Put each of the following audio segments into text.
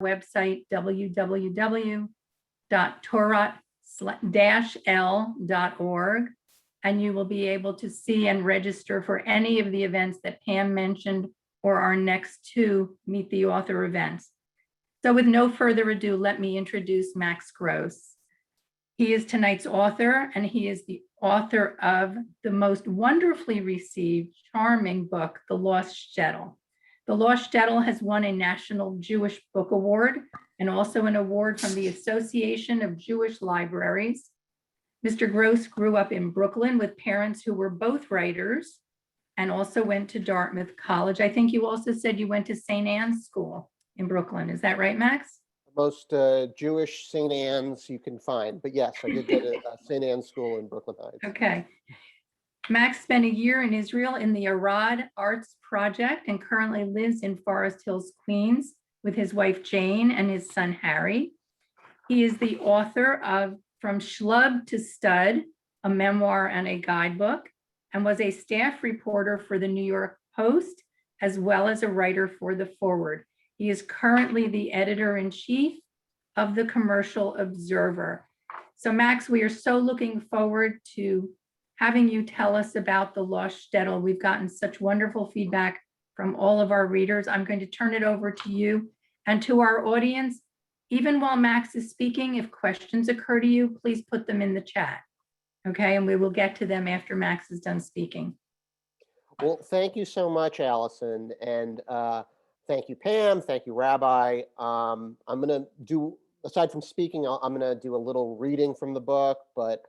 website, www.torah-l.org, and you will be able to see and register for any of the events that Pam mentioned or our next two Meet the Author events. So with no further ado, let me introduce Max Gross. He is tonight's author, and he is the author of the most wonderfully received, charming book, The Lost Shtetl. The Lost Shtetl has won a National Jewish Book Award and also an award from the Association of Jewish Libraries. Mr. Gross grew up in Brooklyn with parents who were both writers and also went to Dartmouth College. I think you also said you went to St. Anne's School in Brooklyn. Is that right, Max? Most Jewish St. Anne's you can find, but yes, I did go to St. Anne's School in Brooklyn Heights. Okay. Max spent a year in Israel in the Arad Arts Project and currently lives in Forest Hills, Queens, with his wife Jane and his son Harry. He is the author of From Schlub to Stud, a memoir and a guidebook, and was a staff reporter for the New York Post, as well as a writer for The Forward. He is currently the editor-in-chief of the Commercial Observer. So Max, we are so looking forward to having you tell us about The Lost Shtetl. We've gotten such wonderful feedback from all of our readers. I'm going to turn it over to you and to our audience. Even while Max is speaking, if questions occur to you, please put them in the chat, okay? And we will get to them after Max is done speaking. Well, thank you so much, Allison, and thank you, Pam. Thank you, Rabbi. I'm going to do, aside from speaking, I'm going to do a little reading from the book, but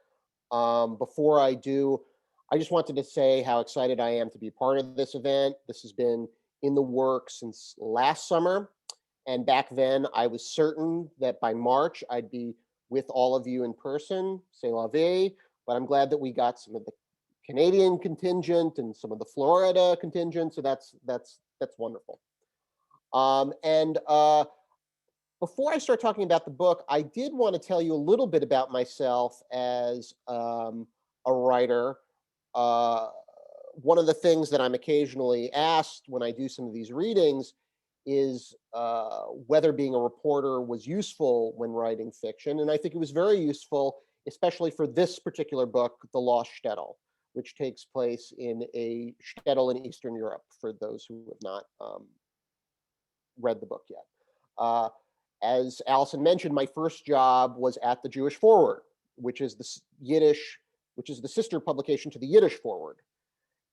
before I do, I just wanted to say how excited I am to be part of this event. This has been in the works since last summer. And back then I was certain that by March, I'd be with all of you in person, c'est la vie, but I'm glad that we got some of the Canadian contingent and some of the Florida contingent. So that's wonderful. Before I start talking about the book, I did want to tell you a little bit about myself as a writer. One of the things that I'm occasionally asked when I do some of these readings is whether being a reporter was useful when writing fiction. And I think it was very useful, especially for this particular book, The Lost Shtetl, which takes place in a shtetl in Eastern Europe, for those who have not read the book yet. As Allison mentioned, my first job was at the Jewish Forward, which is the sister publication to the Yiddish Forward.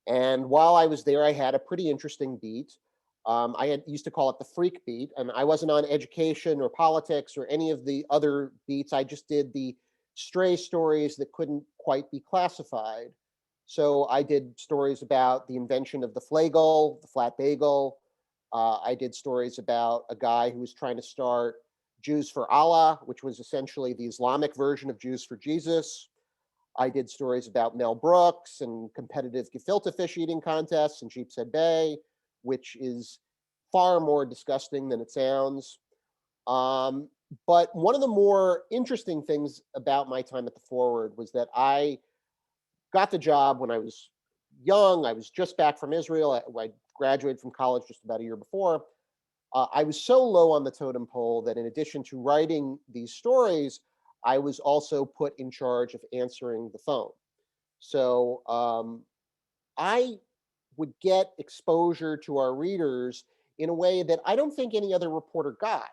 And while I was there, I had a pretty interesting beat. I used to call it the freak beat, and I wasn't on education or politics or any of the other beats. I just did the stray stories that couldn't quite be classified. So I did stories about the invention of the flagel, the flat bagel. I did stories about a guy who was trying to start Jews for Allah, which was essentially the Islamic version of Jews for Jesus. I did stories about Mel Brooks and competitive gefilte fish eating contests in Sheepshead Bay, which is far more disgusting than it sounds. But one of the more interesting things about my time at the Forward was that I got the job when I was young. I was just back from Israel. I graduated from college just about a year before. I was so low on the totem pole that in addition to writing these stories, I was also put in charge of answering the phone. So I would get exposure to our readers in a way that I don't think any other reporter got.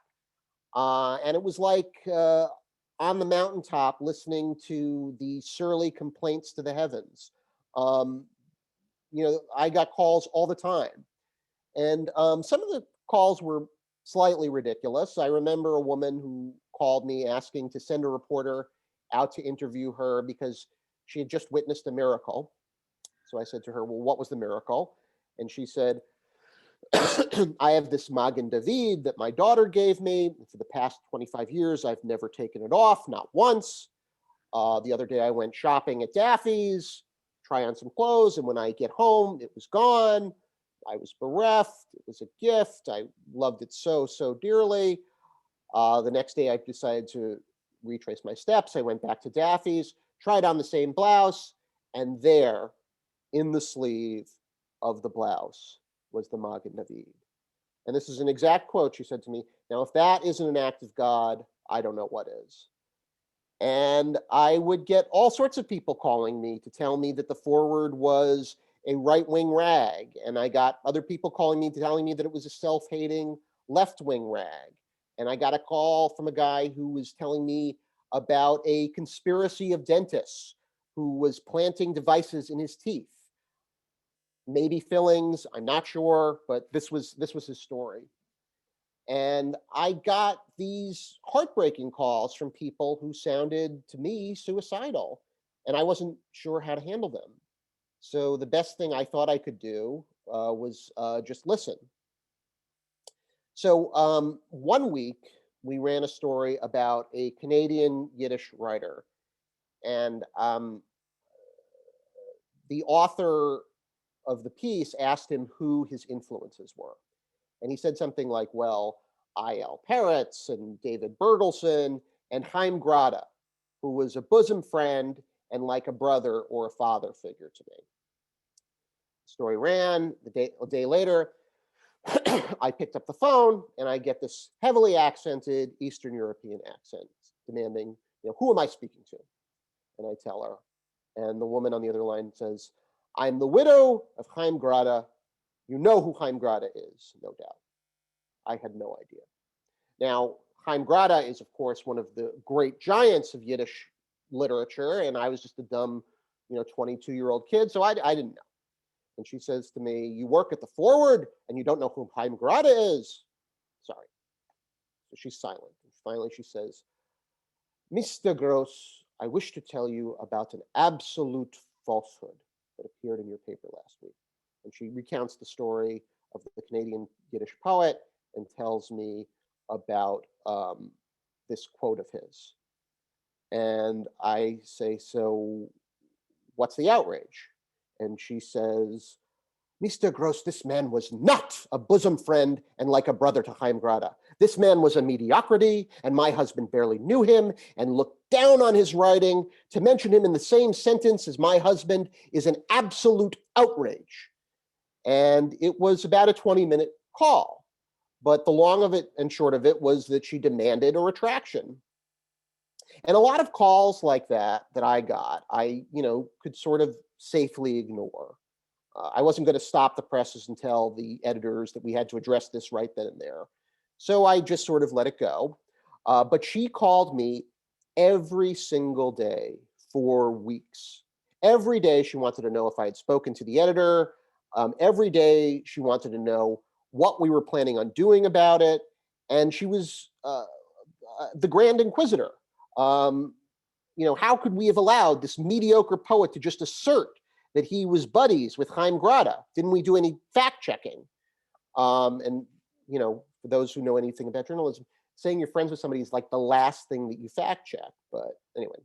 And it was like on the mountaintop listening to the surly complaints to the heavens. I got calls all the time. And some of the calls were slightly ridiculous. I remember a woman who called me asking to send a reporter out to interview her because she had just witnessed a miracle. So I said to her, well, what was the miracle? And she said, I have this Magen David that my daughter gave me. For the past 25 years, I've never taken it off, not once. The other day I went shopping at Daffy's, try on some clothes, and when I get home, it was gone. I was bereft. It was a gift. I loved it so, so dearly. The next day I decided to retrace my steps. I went back to Daffy's, tried on the same blouse, and there, in the sleeve of the blouse, was the Magen David. And this is an exact quote. She said to me, "Now, if that isn't an act of God, I don't know what is." And I would get all sorts of people calling me to tell me that the forward was a right-wing rag. And I got other people calling me, telling me that it was a self-hating left-wing rag. And I got a call from a guy who was telling me about a conspiracy of dentists who was planting devices in his teeth. Maybe fillings, I'm not sure, but this was his story. And I got these heartbreaking calls from people who sounded to me suicidal, and I wasn't sure how to handle them. So the best thing I thought I could do was just listen. So one week we ran a story about a Canadian Yiddish writer, and the author of the piece asked him who his influences were. And he said something like, well, I.L. Peretz and David Bertelson and Chaim Grada, who was a bosom friend and like a brother or a father figure to me. The story ran. A day later, I picked up the phone and I get this heavily accented Eastern European accent demanding, who am I speaking to? And I tell her. And the woman on the other line says, I'm the widow of Chaim Grada. You know who Chaim Grada is, no doubt. I had no idea. Now, Chaim Grada is, of course, one of the great giants of Yiddish literature, and I was just a dumb, 22-year-old kid, so I didn't know. And she says to me, you work at the Forward, and you don't know who Chaim Grada is? Sorry. So she's silent. And finally, she says, Mr. Gross, I wish to tell you about an absolute falsehood that appeared in your paper last week. And she recounts the story of the Canadian Yiddish poet and tells me about this quote of his. And I say, so what's the outrage? And she says, Mr. Gross, this man was not a bosom friend and like a brother to Chaim Grada. This man was a mediocrity, and my husband barely knew him and looked down on his writing. To mention him in the same sentence as my husband is an absolute outrage. And it was about a 20-minute call. But the long of it and short of it was that she demanded a retraction. And a lot of calls like that I got, I could sort of safely ignore. I wasn't going to stop the presses and tell the editors that we had to address this right then and there. So I just sort of let it go. But she called me every single day for weeks. Every day she wanted to know if I had spoken to the editor. Every day she wanted to know what we were planning on doing about it. And she was the Grand Inquisitor. How could we have allowed this mediocre poet to just assert that he was buddies with Chaim Grada? Didn't we do any fact checking? And for those who know anything about journalism, saying you're friends with somebody is like the last thing that you fact check. But anyway,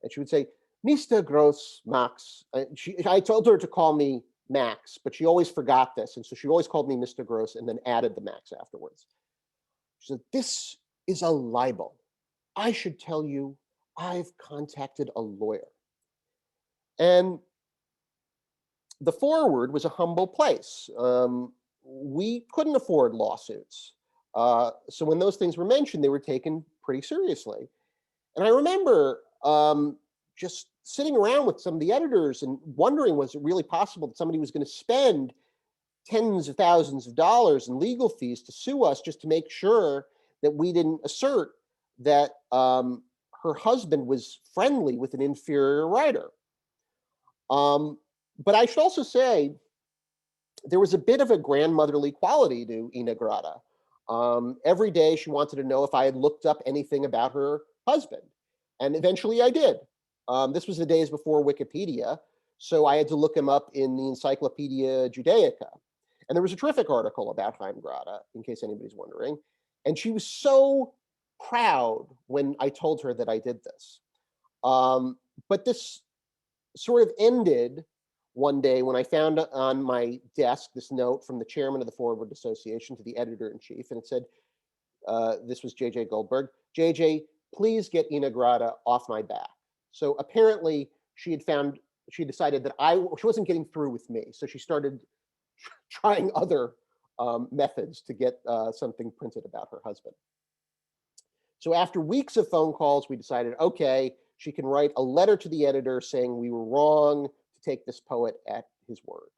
and she would say, Mr. Gross, Max. I told her to call me Max, but she always forgot this. And so she always called me Mr. Gross and then added the Max afterwards. She said, this is a libel. I should tell you, I've contacted a lawyer. And the Forward was a humble place. We couldn't afford lawsuits. So when those things were mentioned, they were taken pretty seriously. And I remember just sitting around with some of the editors and wondering, was it really possible that somebody was going to spend tens of thousands of dollars in legal fees to sue us just to make sure that we didn't assert that her husband was friendly with an inferior writer. But I should also say there was a bit of a grandmotherly quality to Ina Grada. Every day she wanted to know if I had looked up anything about her husband. And eventually I did. This was the days before Wikipedia, so I had to look him up in the Encyclopedia Judaica. And there was a terrific article about Chaim Grada, in case anybody's wondering. And she was so proud when I told her that I did this. But this sort of ended one day when I found on my desk this note from the chairman of the Forward Association to the editor-in-chief, and it said, this was J.J. Goldberg, J.J., please get Ina Grada off my back. So apparently she decided that she wasn't getting through with me, so she started trying other methods to get something printed about her husband. So after weeks of phone calls, we decided, okay, she can write a letter to the editor saying we were wrong to take this poet at his word.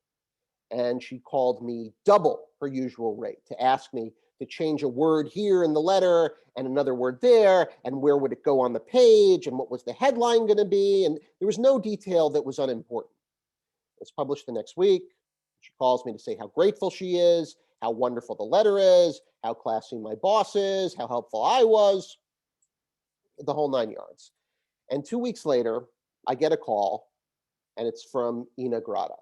And she called me double her usual rate to ask me to change a word here in the letter and another word there, and where would it go on the page, and what was the headline going to be, and there was no detail that was unimportant. It was published the next week. She calls me to say how grateful she is, how wonderful the letter is, how classy my boss is, how helpful I was, the whole 9 yards. And 2 weeks later, I get a call, and it's from Ina Grada.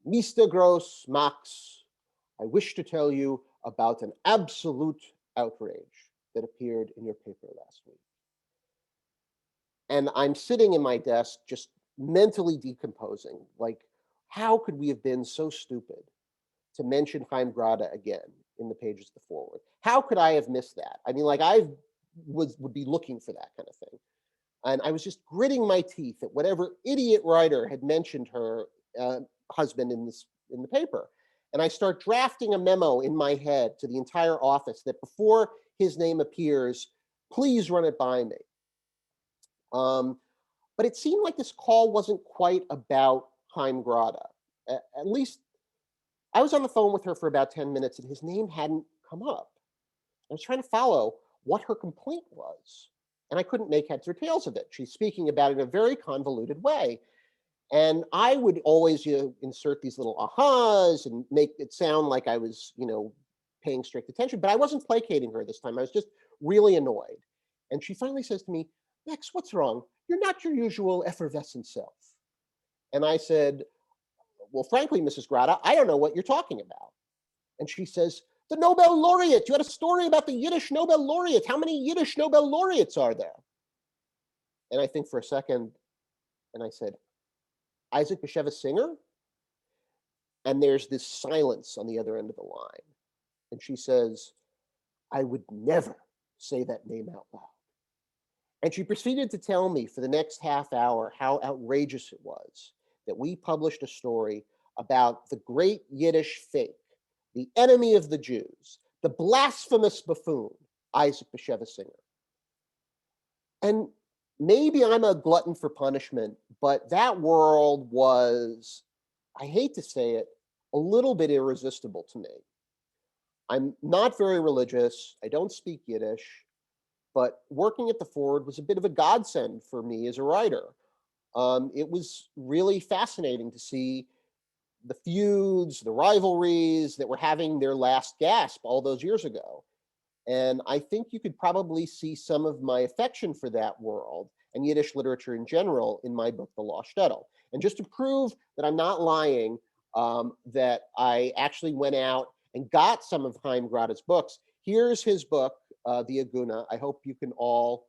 Mr. Gross, Max, I wish to tell you about an absolute outrage that appeared in your paper last week. And I'm sitting in my desk just mentally decomposing, like, how could we have been so stupid to mention Chaim Grada again in the pages of the foreword? How could I have missed that? I mean, like, would be looking for that kind of thing. And I was just gritting my teeth at whatever idiot writer had mentioned her husband in the paper. And I start drafting a memo in my head to the entire office that before his name appears, please run it by me. But it seemed like this call wasn't quite about Chaim Grada. At least I was on the phone with her for about 10 minutes and his name hadn't come up. I was trying to follow what her complaint was, and I couldn't make heads or tails of it. She's speaking about it in a very convoluted way. And I would always insert these little ahas and make it sound like I was, paying strict attention, but I wasn't placating her this time. I was just really annoyed. And she finally says to me, Max, what's wrong? You're not your usual effervescent self. And I said, well, frankly, Mrs. Grada, I don't know what you're talking about. And she says, the Nobel laureate. You had a story about the Yiddish Nobel laureate. How many Yiddish Nobel laureates are there? And I think for a second, and I said, Isaac Bashevas Singer? And there's this silence on the other end of the line. And she says, I would never say that name out loud. And she proceeded to tell me for the next half hour how outrageous it was that we published a story about the great Yiddish fake, the enemy of the Jews, the blasphemous buffoon, Isaac Bashevas Singer. And maybe I'm a glutton for punishment, but that world was, I hate to say it, a little bit irresistible to me. I'm not very religious. I don't speak Yiddish, but working at the Forward was a bit of a godsend for me as a writer. It was really fascinating to see the feuds, the rivalries that were having their last gasp all those years ago. And I think you could probably see some of my affection for that world and Yiddish literature in general in my book, The Lost Shtetl. And just to prove that I'm not lying, that I actually went out and got some of Chaim Grada's books. Here's his book, The Aguna. I hope you can all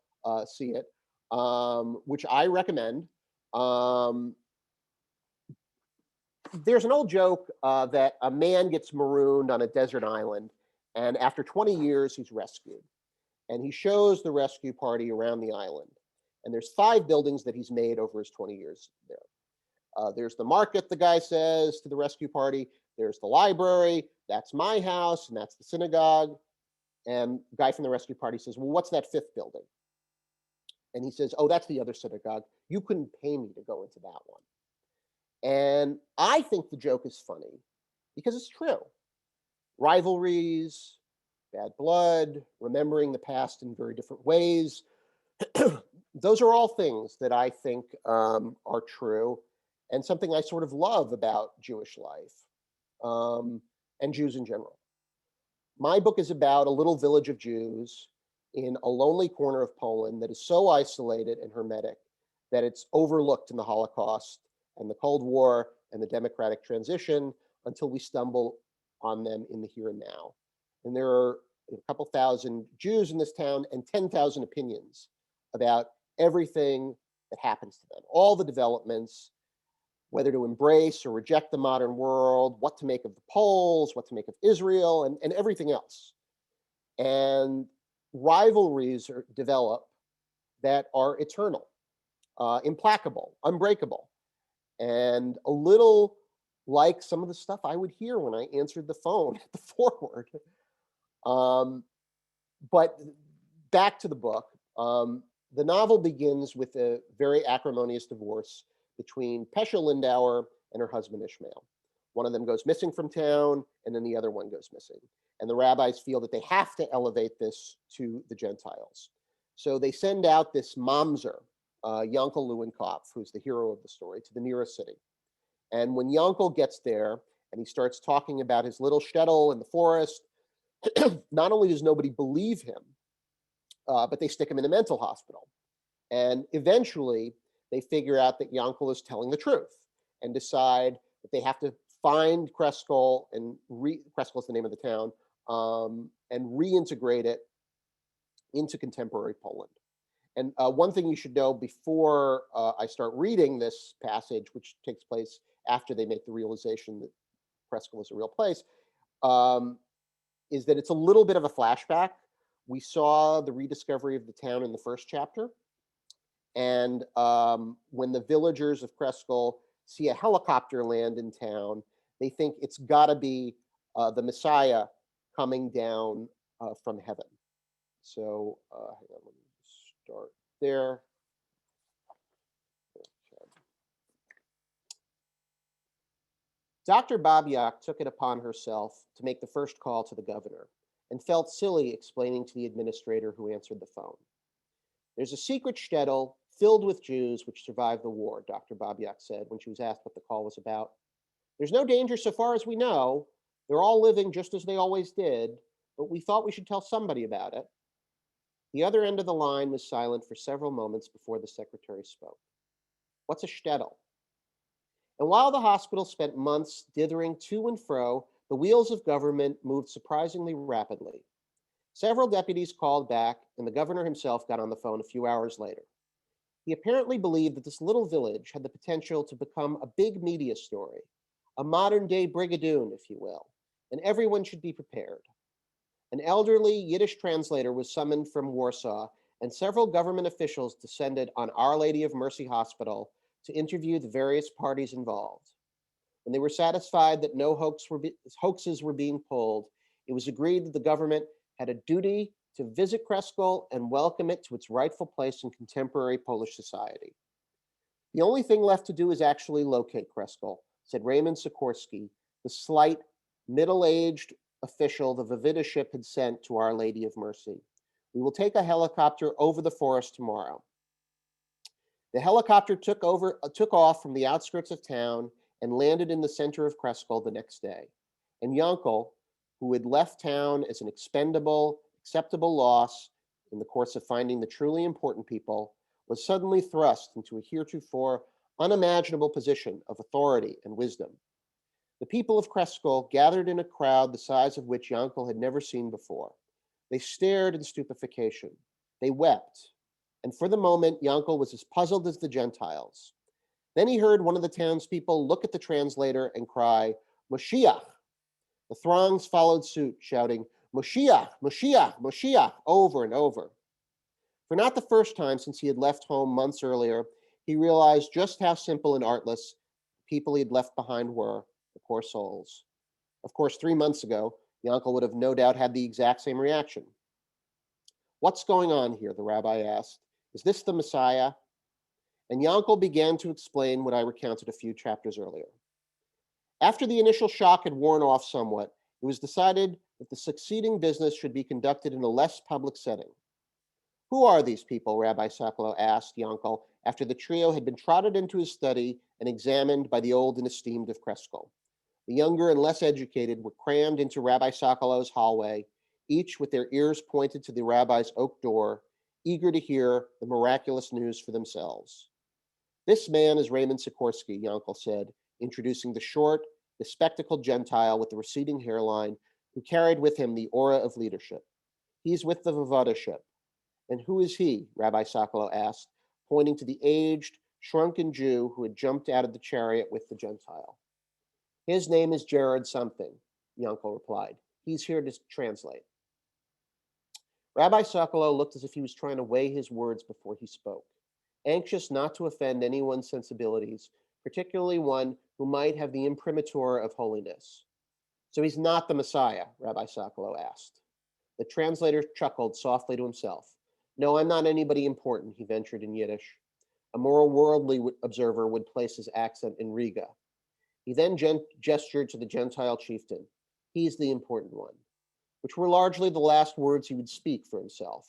see it, which I recommend. There's an old joke that a man gets marooned on a desert island, and after 20 years, he's rescued. And he shows the rescue party around the island. And there's 5 buildings that he's made over his 20 years there. There's the market, the guy says to the rescue party. There's the library. That's my house, and that's the synagogue. And the guy from the rescue party says, well, what's that 5th building? And he says, oh, that's the other synagogue. You couldn't pay me to go into that one. And I think the joke is funny because it's true. Rivalries, bad blood, remembering the past in very different ways. Those are all things that I think are true and something I sort of love about Jewish life and Jews in general. My book is about a little village of Jews in a lonely corner of Poland that is so isolated and hermetic that it's overlooked in the Holocaust and the Cold War and the democratic transition until we stumble on them in the here and now. And there are a couple thousand Jews in this town and 10,000 opinions about everything that happens to them, all the developments, whether to embrace or reject the modern world, what to make of the Poles, what to make of Israel, and everything else. And rivalries develop that are eternal, implacable, unbreakable. And a little like some of the stuff I would hear when I answered the phone at the forward. But back to the book. The novel begins with a very acrimonious divorce between Pesha Lindauer and her husband Ishmael. One of them goes missing from town, and then the other one goes missing. And the rabbis feel that they have to elevate this to the Gentiles. So they send out this mamzer, Yankel Lewinkopf, who's the hero of the story, to the nearest city. And when Yankel gets there and he starts talking about his little shtetl in the forest, not only does nobody believe him, but they stick him in a mental hospital. And eventually, they figure out that Yankel is telling the truth and decide that they have to find Kreskol, and Kreskol is the name of the town, and reintegrate it into contemporary Poland. And one thing you should know before I start reading this passage, which takes place after they make the realization that Kreskol is a real place, is that it's a little bit of a flashback. We saw the rediscovery of the town in the first chapter. And when the villagers of Kreskol see a helicopter land in town, they think it's got to be the Messiah coming down from heaven. So hang on, let me start there. Okay. Dr. Babiak took it upon herself to make the first call to the governor and felt silly explaining to the administrator who answered the phone. There's a secret shtetl filled with Jews which survived the war, Dr. Babiak said when she was asked what the call was about. There's no danger so far as we know. They're all living just as they always did, but we thought we should tell somebody about it. The other end of the line was silent for several moments before the secretary spoke. What's a shtetl? And while the hospital spent months dithering to and fro, the wheels of government moved surprisingly rapidly. Several deputies called back, and the governor himself got on the phone a few hours later. He apparently believed that this little village had the potential to become a big media story, a modern-day Brigadoon, if you will, and everyone should be prepared. An elderly Yiddish translator was summoned from Warsaw, and several government officials descended on Our Lady of Mercy Hospital to interview the various parties involved. When they were satisfied that no hoaxes were being pulled, it was agreed that the government had a duty to visit Kreskol and welcome it to its rightful place in contemporary Polish society. The only thing left to do is actually locate Kreskol, said Raymond Sikorsky, the slight, middle-aged official the Vavida ship had sent to Our Lady of Mercy. We will take a helicopter over the forest tomorrow. The helicopter took off from the outskirts of town and landed in the center of Kreskol the next day. And Yankel, who had left town as an expendable, acceptable loss in the course of finding the truly important people, was suddenly thrust into a heretofore unimaginable position of authority and wisdom. The people of Kreskol gathered in a crowd the size of which Yankel had never seen before. They stared in stupefaction. They wept. And for the moment, Yankel was as puzzled as the Gentiles. Then he heard one of the townspeople look at the translator and cry, Moshiach. The throngs followed suit, shouting, Moshiach, Moshiach, Moshiach, over and over. For not the first time since he had left home months earlier, he realized just how simple and artless the people he had left behind were, the poor souls. Of course, 3 months ago, Yankel would have no doubt had the exact same reaction. What's going on here? The rabbi asked. Is this the Messiah? And Yankel began to explain what I recounted a few chapters earlier. After the initial shock had worn off somewhat, it was decided that the succeeding business should be conducted in a less public setting. Who are these people? Rabbi Sokolow asked Yankel after the trio had been trotted into his study and examined by the old and esteemed of Kreskol. The younger and less educated were crammed into Rabbi Sokolow's hallway, each with their ears pointed to the rabbi's oak door, eager to hear the miraculous news for themselves. This man is Raymond Sikorsky, Yankel said, introducing the short, bespectacled Gentile with the receding hairline who carried with him the aura of leadership. He's with the Vavida ship. And who is he? Rabbi Sokolow asked, pointing to the aged, shrunken Jew who had jumped out of the chariot with the Gentile. His name is Jared something, Yankel replied. He's here to translate. Rabbi Sokolow looked as if he was trying to weigh his words before he spoke. Anxious not to offend anyone's sensibilities, particularly one who might have the imprimatur of holiness. So he's not the Messiah, Rabbi Sokolow asked. The translator chuckled softly to himself. No, I'm not anybody important, he ventured in Yiddish. A more worldly observer would place his accent in Riga. He then gestured to the Gentile chieftain. He's the important one, which were largely the last words he would speak for himself.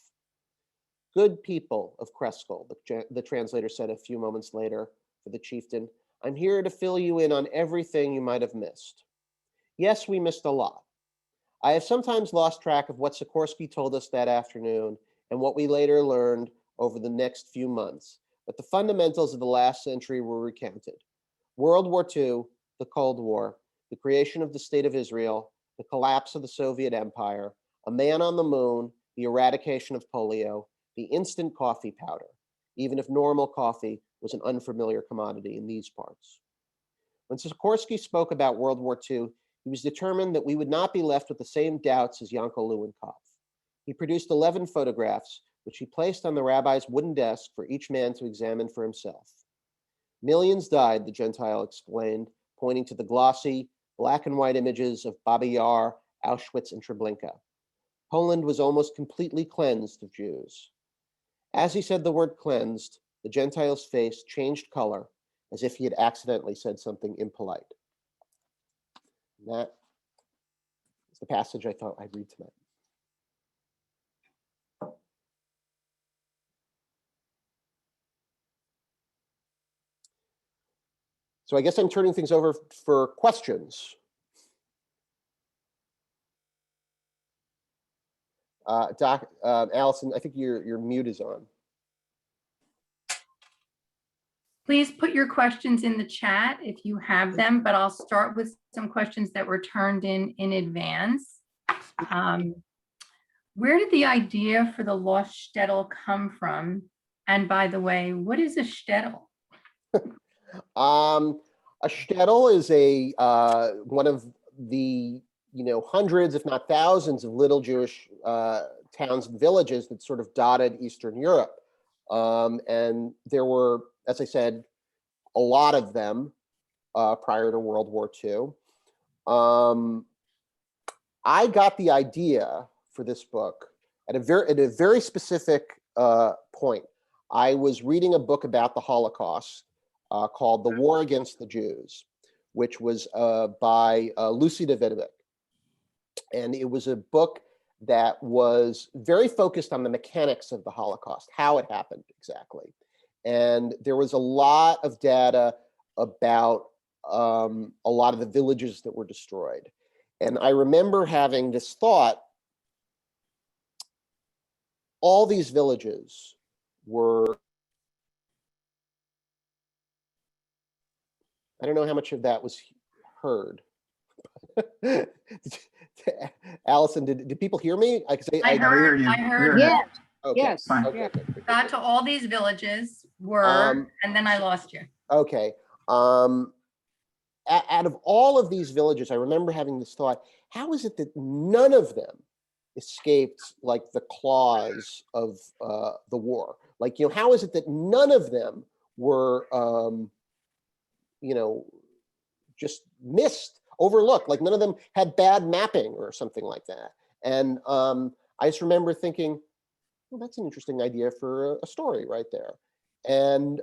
Good people of Kreskol, the translator said a few moments later for the chieftain, I'm here to fill you in on everything you might have missed. Yes, we missed a lot. I have sometimes lost track of what Sikorsky told us that afternoon and what we later learned over the next few months, but the fundamentals of the last century were recounted. World War II, the Cold War, the creation of the State of Israel, the collapse of the Soviet Empire, a man on the moon, the eradication of polio, the instant coffee powder, even if normal coffee was an unfamiliar commodity in these parts. When Sikorsky spoke about World War II, he was determined that we would not be left with the same doubts as Yanko Lewinkov. He produced 11 photographs, which he placed on the rabbi's wooden desk for each man to examine for himself. Millions died, the Gentile explained, pointing to the glossy, black and white images of Babi Yar, Auschwitz, and Treblinka. Poland was almost completely cleansed of Jews. As he said the word cleansed, the Gentile's face changed color as if he had accidentally said something impolite. And that is the passage I thought I'd read tonight. So I guess I'm turning things over for questions. Allison, I think your mute is on. Please put your questions in the chat if you have them, but I'll start with some questions that were turned in advance. Where did the idea for the Lost Shtetl come from? And by the way, what is a shtetl? A shtetl is one of the hundreds, if not thousands, of little Jewish towns and villages that sort of dotted Eastern Europe, and there were, as I said, a lot of them prior to World War II. I got the idea for this book at a very specific point. I was reading a book about the Holocaust called The War Against the Jews, which was by Lucy Davidovic. And it was a book that was very focused on the mechanics of the Holocaust, how it happened exactly. And there was a lot of data about a lot of the villages that were destroyed. And I remember having this thought, all these villages were, I don't know how much of that was heard. Allison, did people hear me? I heard Yeah. Okay. Yes. Okay. Yeah. got to all these villages were, and then I lost you. Okay. Out of all of these villages, I remember having this thought, how is it that none of them escaped like the claws of the war? Like, how is it that none of them were, just missed, overlooked, like none of them had bad mapping or something like that? And I just remember thinking, well, that's an interesting idea for a story right there. And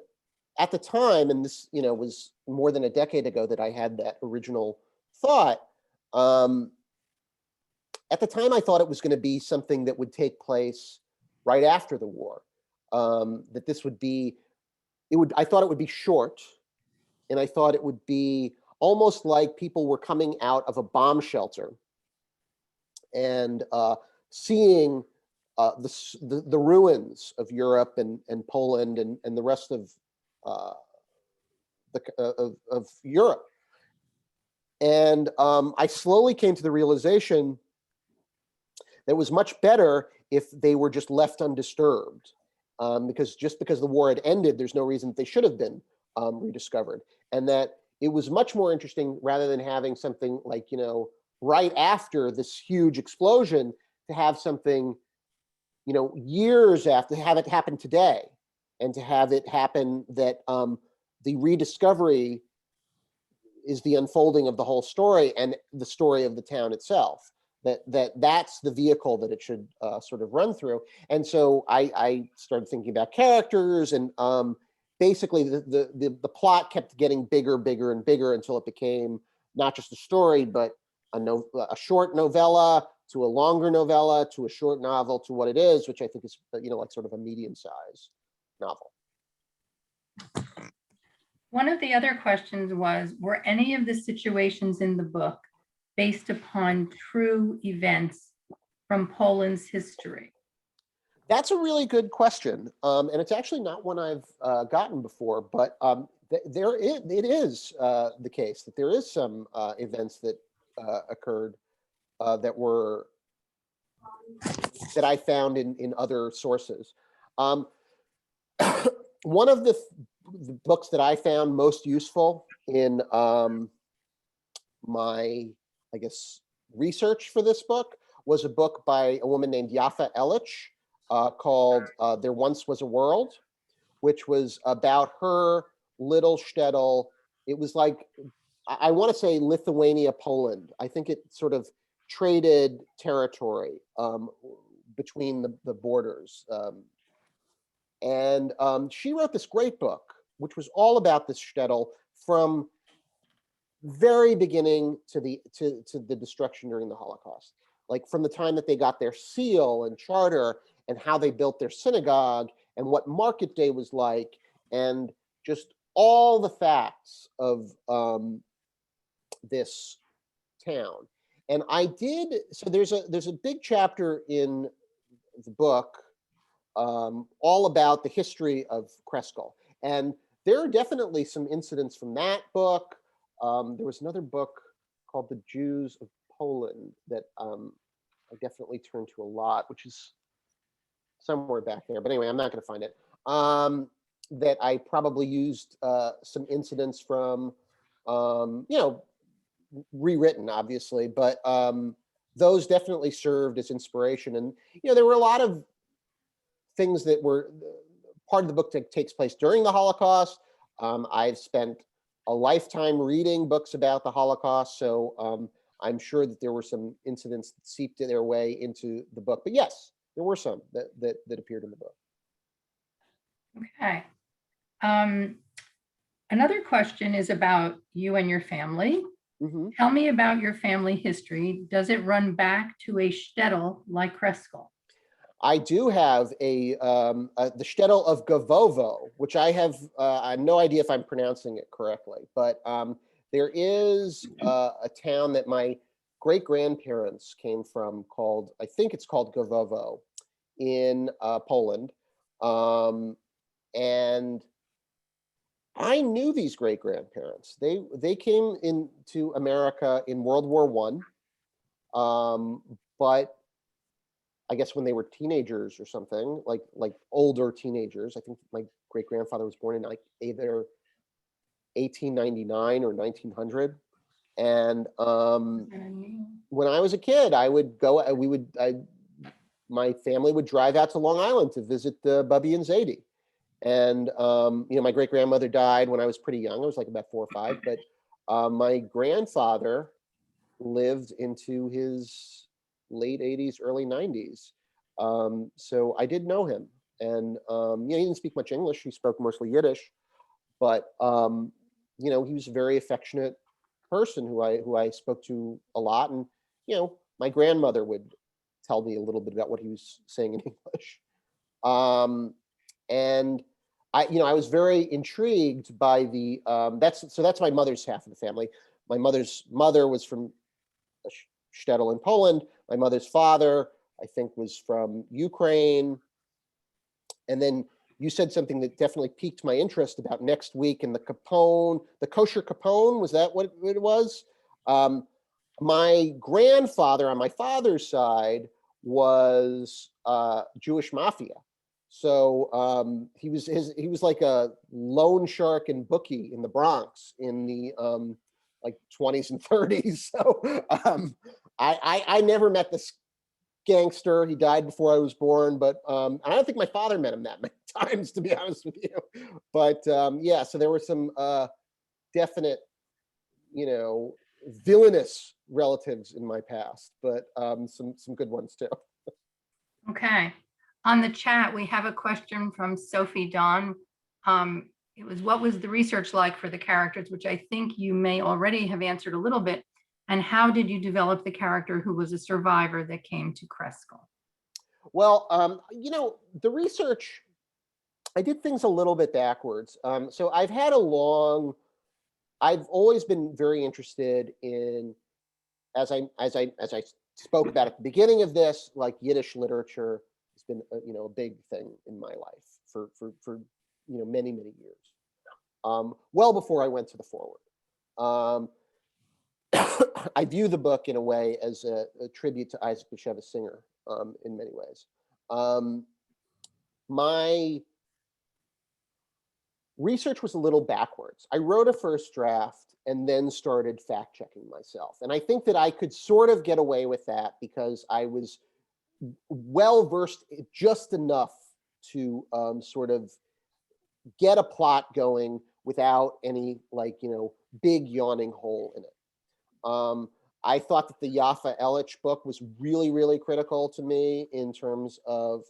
at the time, and this, was more than a decade ago that I had that original thought, at the time I thought it was going to be something that would take place right after the war, that this would be, I thought it would be short, and I thought it would be almost like people were coming out of a bomb shelter and seeing the ruins of Europe and Poland and the rest of Europe. And I slowly came to the realization that it was much better if they were just left undisturbed, because just because the war had ended, there's no reason that they should have been rediscovered. And that it was much more interesting, rather than having something like, right after this huge explosion, to have something, years after, to have it happen today, and to have it happen that the rediscovery is the unfolding of the whole story and the story of the town itself. That's the vehicle that it should sort of run through. And so I started thinking about characters, and basically the plot kept getting bigger, bigger, and bigger until it became not just a story, but a short novella to a longer novella to a short novel to what it is, which I think is, like sort of a medium-sized novel. One of the other questions was, were any of the situations in the book based upon true events from Poland's history? That's a really good question, and it's actually not one I've gotten before. But it is the case that there is some events that occurred that I found in other sources. One of the books that I found most useful in my, I guess, research for this book was a book by a woman named Yafa Elich called There Once Was a World, which was about her little shtetl. It was like, I want to say Lithuania, Poland. I think it sort of traded territory between the borders. And she wrote this great book, which was all about this shtetl from very beginning to the destruction during the Holocaust. Like from the time that they got their seal and charter and how they built their synagogue and what market day was like, and just all the facts of this town. And so there's a big chapter in the book all about the history of Kreskol. And there are definitely some incidents from that book. There was another book called The Jews of Poland that I definitely turned to a lot, which is somewhere back there. But anyway, I'm not going to find it. That I probably used some incidents from, rewritten, obviously, but those definitely served as inspiration. And, there were a lot of things that were part of the book that takes place during the Holocaust. I've spent a lifetime reading books about the Holocaust, so I'm sure that there were some incidents that seeped their way into the book. But yes, there were some that appeared in the book. Okay. Another question is about you and your family. Mm-hmm. Tell me about your family history. Does it run back to a shtetl like Kreskol? I do have the shtetl of Gavovo, which I have no idea if I'm pronouncing it correctly, but there is a town that my great-grandparents came from called, I think it's called Gavovo in Poland. And I knew these great-grandparents. They came into America in World War I, but I guess when they were teenagers or something, like older teenagers. I think my great-grandfather was born in like either 1899 or 1900. And when I was a kid, my family would drive out to Long Island to visit Bubby and Zadie. And my great-grandmother died when I was pretty young. I was like about 4 or 5, but my grandfather lived into his late 80s, early 90s. So I did know him. And he didn't speak much English. He spoke mostly Yiddish, but he was a very affectionate person who I spoke to a lot. And my grandmother would tell me a little bit about what he was saying in English. And I was very intrigued by the that's my mother's half of the family. My mother's mother was from a shtetl in Poland. My mother's father, I think, was from Ukraine. And then you said something that definitely piqued my interest about next week, and the kosher capone, was that what it was? My grandfather on my father's side was Jewish mafia. So he was like a loan shark and bookie in the Bronx in the like 20s and 30s. So I never met this gangster. He died before I was born, but I don't think my father met him that many times, to be honest with you. But yeah, so there were some definite, you know, villainous relatives in my past, but some good ones too. Okay. On the chat, we have a question from Sophie Dawn. It was, what was the research like for the characters, which I think you may already have answered a little bit. And how did you develop the character who was a survivor that came to Kreskol? Well, you know, the research, I did things a little bit backwards. So I've always been very interested in, as I spoke about at the beginning of this, like Yiddish literature has been you know, a big thing in my life for you know, many years. Well before I went to the forward. I view the book in a way as a tribute to Isaac Bashevas Singer in many ways. My research was a little backwards. I wrote a first draft and then started fact checking myself. And I think that I could sort of get away with that because I was well versed just enough to sort of get a plot going without any, like, you know, big yawning hole in it. I thought that the Yafa Elich book was really critical to me in terms of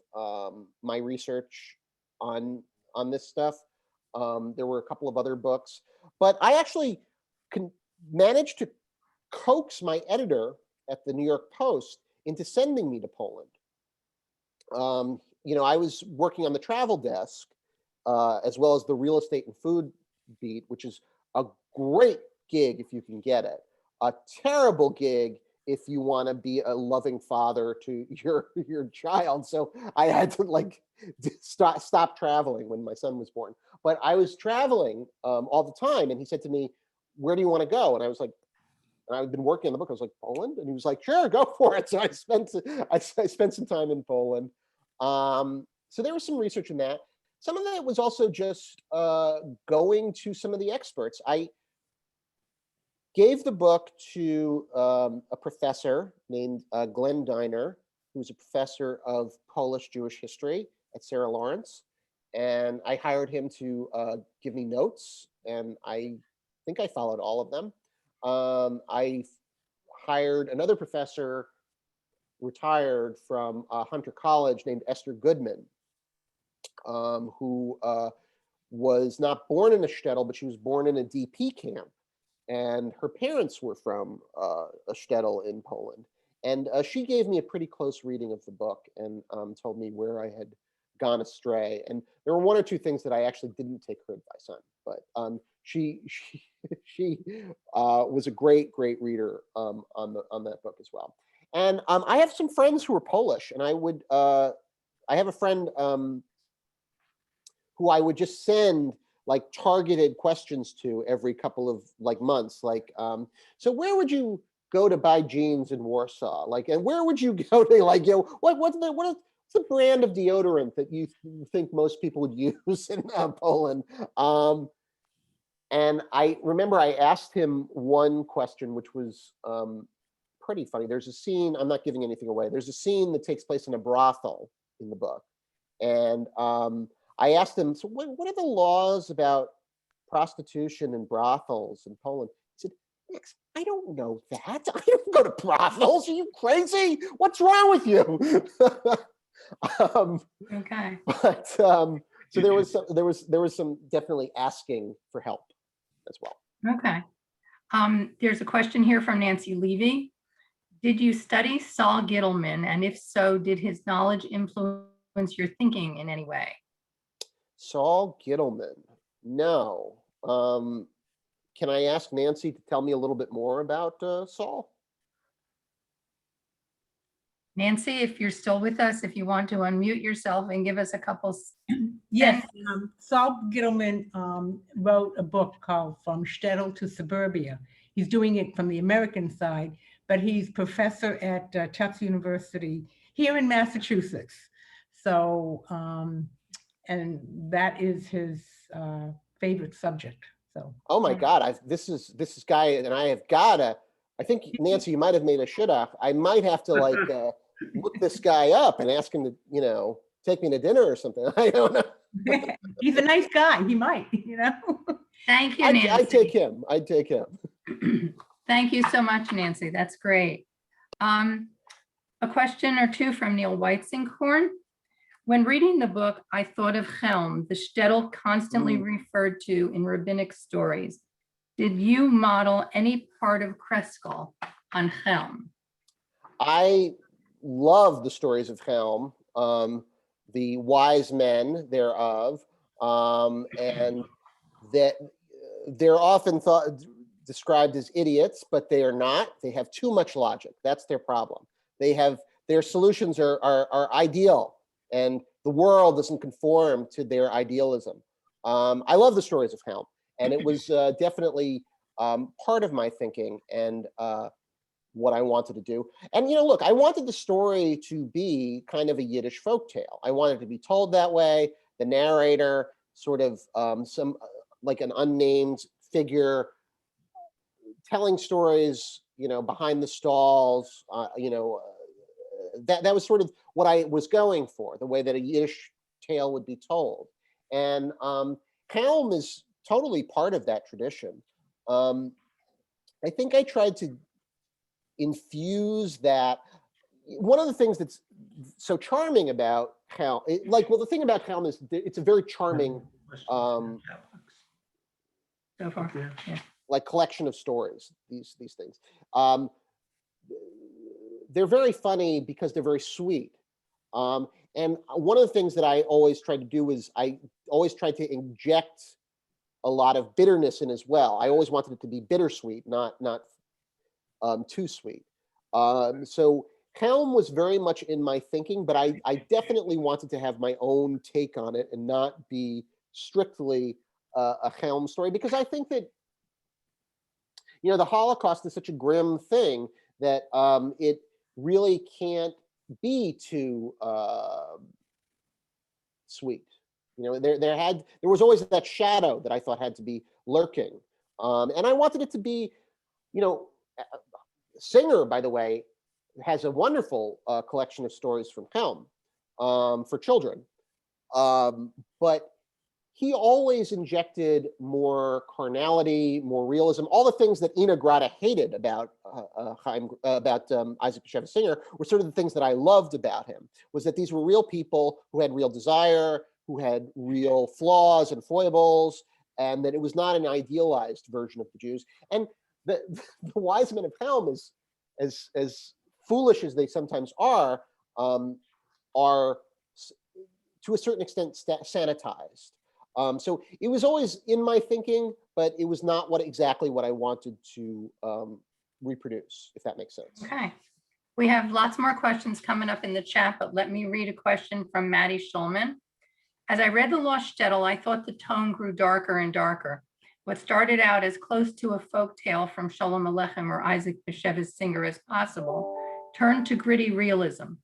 my research on this stuff. There were a couple of other books, but I actually managed to coax my editor at the New York Post into sending me to Poland. You know, I was working on the travel desk as well as the real estate and food beat, which is a great gig if you can get it. A terrible gig if you want to be a loving father to your child. So I had to like stop traveling when my son was born. But I was traveling all the time, and he said to me, "Where do you want to go?" And I was like, and I'd been working on the book. I was like, "Poland," and he was like, "Sure, go for it." So I spent some time in Poland. So there was some research in that. Some of that was also just going to some of the experts. I gave the book to a professor named Glenn Diner, who was a professor of Polish Jewish history at Sarah Lawrence. And I hired him to give me notes, and I think I followed all of them. I hired another professor, retired from Hunter College, named Esther Goodman, who was not born in a shtetl, but she was born in a DP camp. And her parents were from a shtetl in Poland. And she gave me a pretty close reading of the book and told me where I had gone astray. And there were one or two things that I actually didn't take her advice on. But she was a great reader on that book as well. And I have some friends who are Polish, and I have a friend who I would just send like targeted questions to every couple of like months, like, so where would you go to buy jeans in Warsaw? Like, and where would you go to, like, you know, what's the brand of deodorant that you think most people would use in Poland? And I remember I asked him one question, which was pretty funny. There's a scene, I'm not giving anything away. There's a scene that takes place in a brothel in the book. And I asked him, so what are the laws about prostitution and brothels in Poland? He said, Max, I don't know that. I don't go to brothels. Are you crazy? What's wrong with you? Okay. But so there was some definitely asking for help as well. Okay. There's a question here from Nancy Levy. Did you study Saul Gittleman? And if so, did his knowledge influence your thinking in any way? Saul Gittleman. No. Can I ask Nancy to tell me a little bit more about Saul? Nancy, if you're still with us, if you want to unmute yourself and give us a couple. Yes, Saul Gittleman wrote a book called From Shtetl to Suburbia. He's doing it from the American side, but he's professor at Tufts University here in Massachusetts. So, and that is his favorite subject. So. Oh my God! This guy and I have gotta. I think Nancy, you might have made a shut off. I might have to like look this guy up and ask him to, take me to dinner or something. I don't know. He's a nice guy. He might, Thank you, I'd Nancy. take him. I'd take him. Thank you so much, Nancy. That's great. A question or two from Neil Weitzinghorn. When reading the book, I thought of Helm, the shtetl constantly referred to in rabbinic stories. Did you model any part of Kreskol on Helm? I love the stories of Helm, the wise men thereof, and that they're often described as idiots, but they are not. They have too much logic. That's their problem. Their solutions are ideal, and the world doesn't conform to their idealism. I love the stories of Helm, and it was definitely part of my thinking and what I wanted to do. And look, I wanted the story to be kind of a Yiddish folktale. I wanted it to be told that way. The narrator, sort of like an unnamed figure, telling stories, behind the stalls, that was sort of what I was going for, the way that a Yiddish tale would be told. And Helm is totally part of that tradition. I think I tried to infuse that. One of the things that's so charming about Helm, the thing about Helm is it's a very charming So far, yeah. collection of stories, these things. They're very funny because they're very sweet. And one of the things that I always tried to do is I always tried to inject a lot of bitterness in as well. I always wanted it to be bittersweet, not too sweet. So Helm was very much in my thinking, but I definitely wanted to have my own take on it and not be strictly a Helm story, because I think that the Holocaust is such a grim thing that it really can't be too sweet. There was always that shadow that I thought had to be lurking, and I wanted it to be, Singer, by the way, has a wonderful collection of stories from Helm for children, but he always injected more carnality, more realism. All the things that Ina Grata hated about Isaac Bashevas Singer were sort of the things that I loved about him, was that these were real people who had real desire, who had real flaws and foibles, and that it was not an idealized version of the Jews. And the wise men of Helm, as foolish as they sometimes are to a certain extent sanitized. So it was always in my thinking, but it was not exactly what I wanted to reproduce, if that makes sense. Okay. We have lots more questions coming up in the chat, but let me read a question from Maddie Schulman. As I read The Lost Shtetl, I thought the tone grew darker and darker. What started out as close to a folk tale from Sholem Aleichem or Isaac Bashevas Singer as possible turned to gritty realism.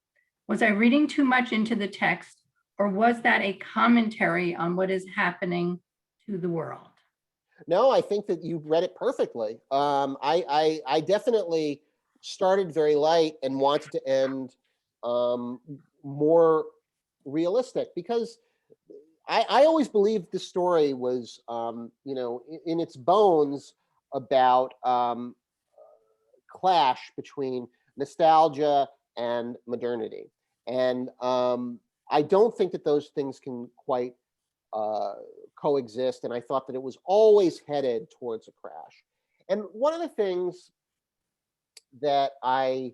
Was I reading too much into the text, or was that a commentary on what is happening to the world? No, I think that you read it perfectly. I definitely started very light and wanted to end more realistic, because I always believed the story was, in its bones about clash between nostalgia and modernity. And I don't think that those things can quite coexist. And I thought that it was always headed towards a crash. And one of the things that I've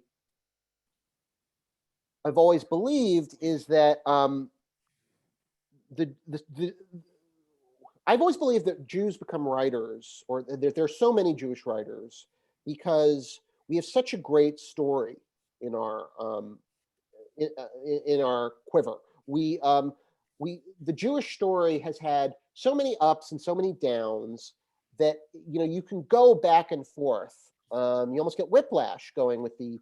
always believed is that I've always believed that Jews become writers, or that there are so many Jewish writers, because we have such a great story in our in our quiver. The Jewish story has had so many ups and so many downs that you can go back and forth. You almost get whiplash going with the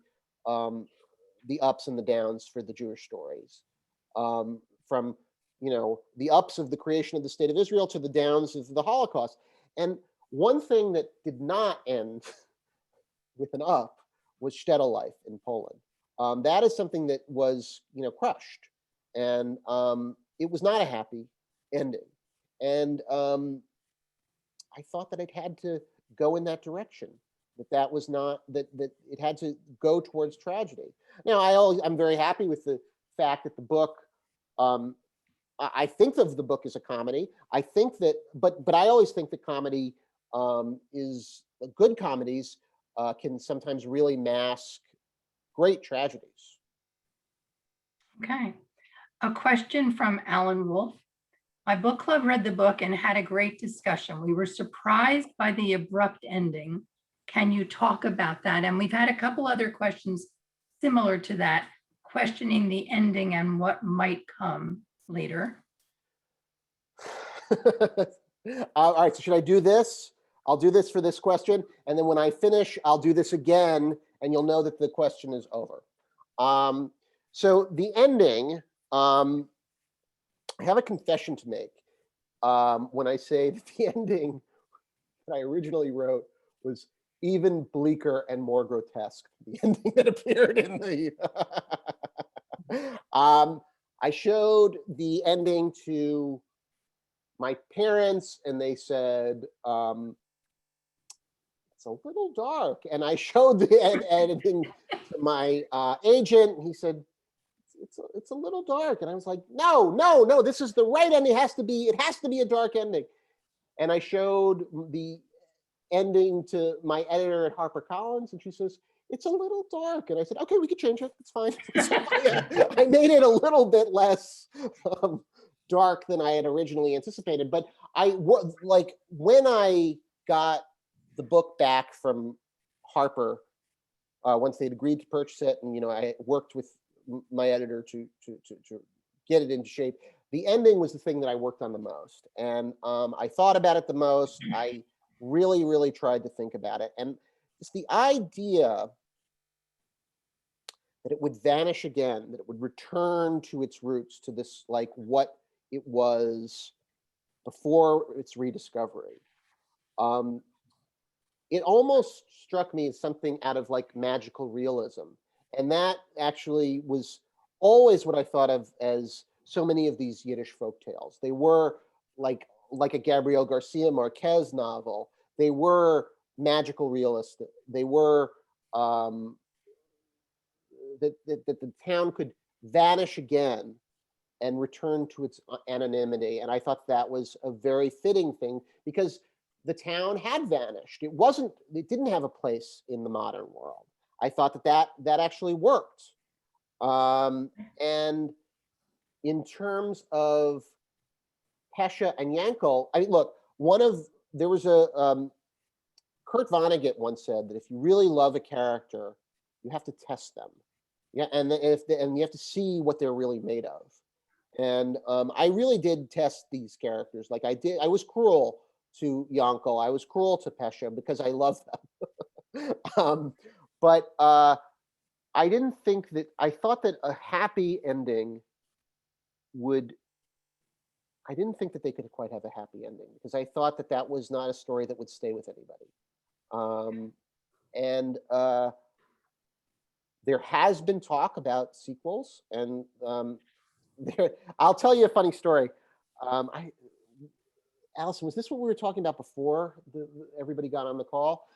ups and the downs for the Jewish stories, from the ups of the creation of the state of Israel to the downs of the Holocaust. And one thing that did not end with an up was shtetl life in Poland. that is something that was, crushed. And it was not a happy ending. And I thought that it had to go in that direction, that was not, that it had to go towards tragedy. Now, I'm very happy with the fact that the book, I think of the book as a comedy. I think that, but I always think that comedy is, good comedies can sometimes really mask great tragedies. Okay. A question from Alan Wolf. My book club read the book and had a great discussion. We were surprised by the abrupt ending. Can you talk about that? And we've had a couple other questions similar to that, questioning the ending and what might come later. All right, so should I do this? I'll do this for this question, and then when I finish, I'll do this again, and you'll know that the question is over. So the ending, I have a confession to make when I say that the ending that I originally wrote was even bleaker and more grotesque than the ending that appeared in the. I showed the ending to my parents, and they said, it's a little dark. And I showed the editing to my agent, and he said, it's a little dark. And I was like, no, this is the right ending. It has to be a dark ending. And I showed the ending to my editor at HarperCollins, and she says, it's a little dark. And I said, okay, we could change it. It's fine. So I made it a little bit less dark than I had originally anticipated. But when I got the book back from Harper, once they'd agreed to purchase it, and I worked with my editor to get it into shape, the ending was the thing that I worked on the most, and I thought about it the most. I really tried to think about it, and it's the idea that it would vanish again, that it would return to its roots, to this, like, what it was before its rediscovery. It almost struck me as something out of like magical realism. And that actually was always what I thought of as so many of these Yiddish folk tales. They were like a Gabriel Garcia Marquez novel. They were magical realistic. They were that the town could vanish again and return to its anonymity. And I thought that was a very fitting thing, because the town had vanished. It didn't have a place in the modern world. I thought that actually worked. And in terms of Pesha and Yankel, I mean, look, there was a, Kurt Vonnegut once said that if you really love a character, you have to test them. Yeah, and you have to see what they're really made of. And I really did test these characters. Like I was cruel to Yankel. I was cruel to Pesha because I love them. But I thought that a happy ending I didn't think that they could quite have a happy ending, because I thought that was not a story that would stay with anybody. And there has been talk about sequels, and I'll tell you a funny story. Allison, was this what we were talking about before everybody got on the call?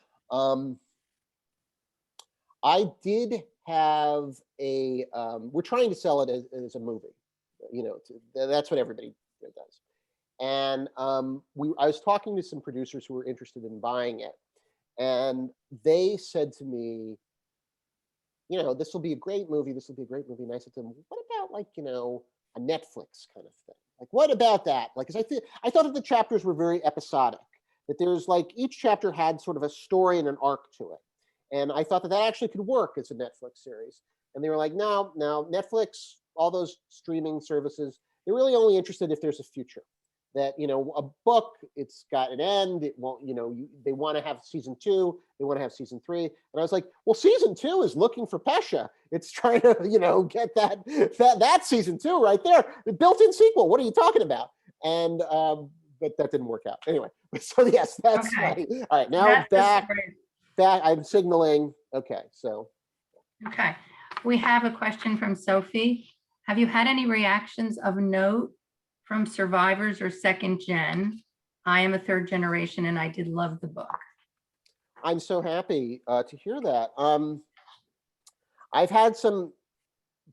I did have we're trying to sell it as a movie, that's what everybody does. And I was talking to some producers who were interested in buying it, and they said to me, this will be a great movie. This will be a great movie. And I said to them, what about a Netflix kind of thing? Like, what about that? Like, because I thought that the chapters were very episodic, that there's each chapter had sort of a story and an arc to it. And I thought that actually could work as a Netflix series. And they were like, no, Netflix, all those streaming services, they're really only interested if there's a future. That, a book, it's got an end. It won't, they want to have season 2. They want to have season 3. And I was like, well, season 2 is looking for Pesha. It's trying to, get that season 2 right there. The built-in sequel. What are you talking about? And, but that didn't work out. Anyway, so yes, that's Okay. All right, now back, I'm signaling. Okay, so. Okay. We have a question from Sophie. Have you had any reactions of note from survivors or second gen? I am a third generation and I did love the book. I'm so happy to hear that. I've had some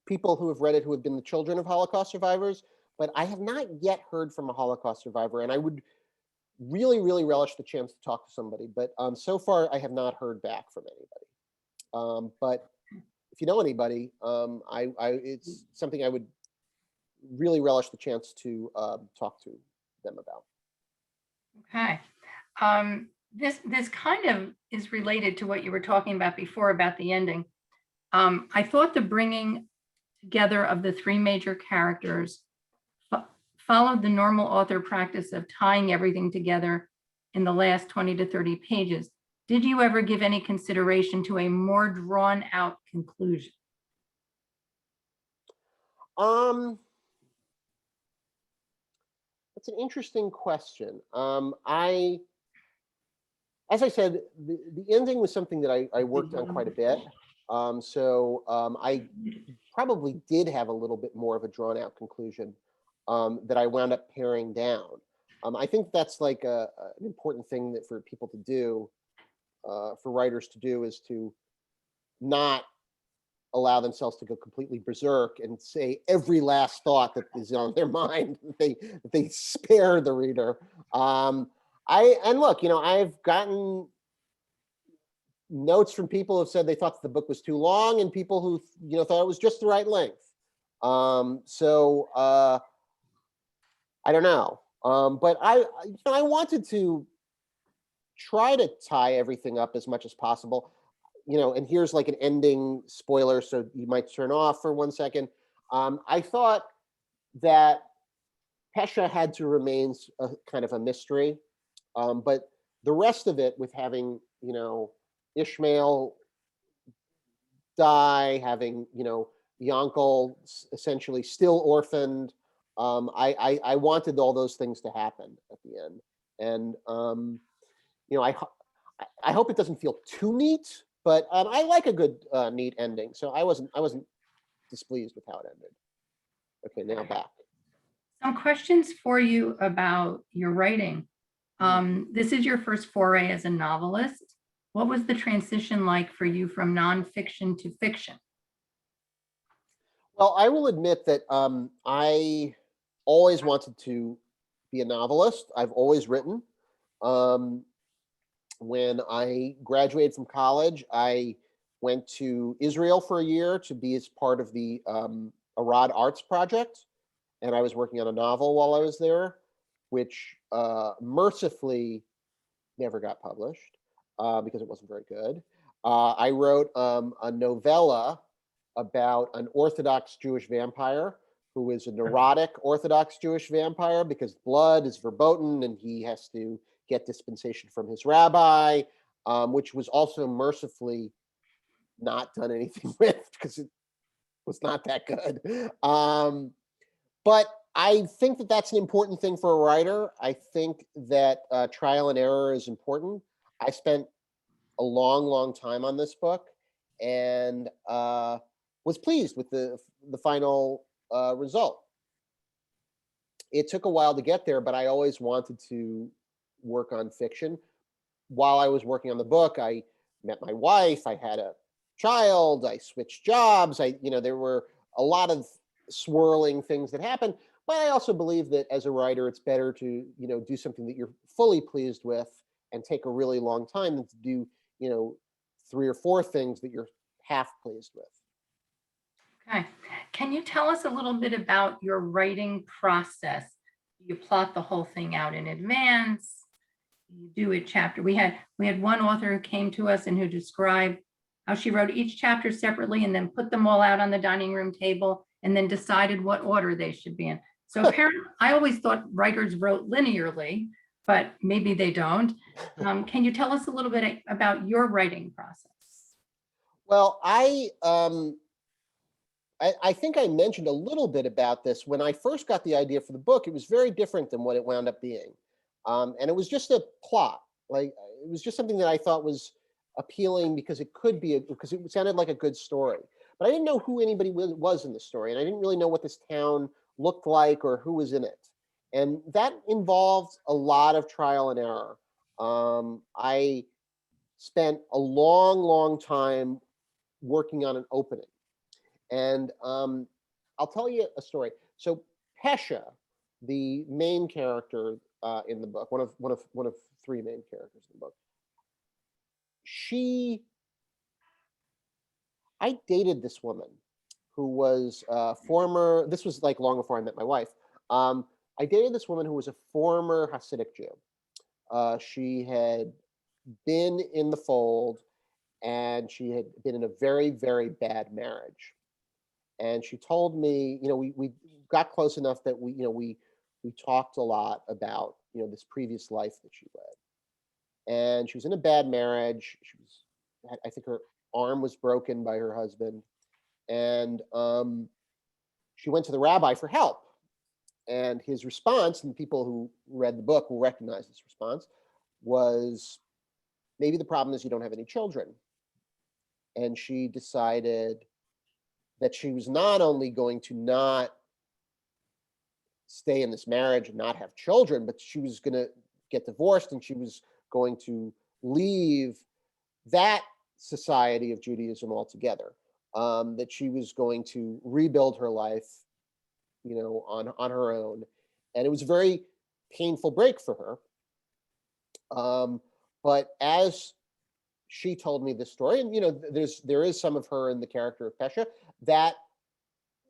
people who have read it who have been the children of Holocaust survivors, but I have not yet heard from a Holocaust survivor, and I would really, really relish the chance to talk to somebody. But so far, I have not heard back from anybody. But if you know anybody, it's something I would really relish the chance to talk to them about. Okay. This kind of is related to what you were talking about before about the ending. I thought the bringing together of the three major characters followed the normal author practice of tying everything together in the last 20 to 30 pages. Did you ever give any consideration to a more drawn out conclusion? That's an interesting question. As I said, the ending was something that I worked on quite a bit. I probably did have a little bit more of a drawn out conclusion that I wound up paring down. I think that's like an important thing that for people to do, for writers to do, is to not allow themselves to go completely berserk and say every last thought that is on their mind. that they spare the reader. And look, I've gotten notes from people who have said they thought the book was too long, and people who thought it was just the right length. I don't know, but I wanted to try to tie everything up as much as possible. And here's like an ending spoiler, so you might turn off for 1 second. I thought that Pesha had to remain a kind of a mystery, but the rest of it, with having Ishmael die, having Yankel essentially still orphaned, I wanted all those things to happen at the end, and I hope it doesn't feel too neat. But I like a good neat ending, so I wasn't displeased with how it ended. Okay, now back. Some questions for you about your writing. This is your first foray as a novelist. What was the transition like for you from nonfiction to fiction? Well, I will admit that I always wanted to be a novelist. I've always written. When I graduated from college, I went to Israel for a year to be as part of the Arad Arts Project, and I was working on a novel while I was there, which mercifully never got published because it wasn't very good. I wrote a novella about an Orthodox Jewish vampire who is a neurotic Orthodox Jewish vampire because blood is verboten and he has to get dispensation from his rabbi, which was also mercifully not done anything with because it was not that good. But I think that that's an important thing for a writer. I think that trial and error is important. I spent a long, long time on this book and was pleased with the final result. It took a while to get there, but I always wanted to work on fiction. While I was working on the book, I met my wife, I had a child, I switched jobs, there were a lot of swirling things that happened, but I also believe that as a writer, it's better to, do something that you're fully pleased with and take a really long time than to do, 3 or 4 things that you're half pleased with. Okay. Can you tell us a little bit about your writing process? You plot the whole thing out in advance? You do a chapter. We had one author who came to us and who described how she wrote each chapter separately and then put them all out on the dining room table and then decided what order they should be in. So apparently, I always thought writers wrote linearly, but maybe they don't. Can you tell us a little bit about your writing process? Well, I think I mentioned a little bit about this when I first got the idea for the book. It was very different than what it wound up being. And it was just a plot. Like, it was just something that I thought was appealing because because it sounded like a good story. but I didn't know who anybody was in the story, and I didn't really know what this town looked like or who was in it. And that involved a lot of trial and error. I spent a long, long time working on an opening. And I'll tell you a story. So Pesha, the main character in the book, one of three main characters in the book, I dated this woman who was former. This was like long before I met my wife. I dated this woman who was a former Hasidic Jew. She had been in the fold, and she had been in a very, very bad marriage. And she told me, we got close enough that we talked a lot about, this previous life that she led. And she was in a bad marriage. I think her arm was broken by her husband. And she went to the rabbi for help. And his response, and people who read the book will recognize this response, was, maybe the problem is you don't have any children. And she decided that she was not only going to not stay in this marriage and not have children, but she was going to get divorced, and she was going to leave that society of Judaism altogether. That she was going to rebuild her life, on her own. And it was a very painful break for her. But as she told me this story, and there is some of her in the character of Pesha, that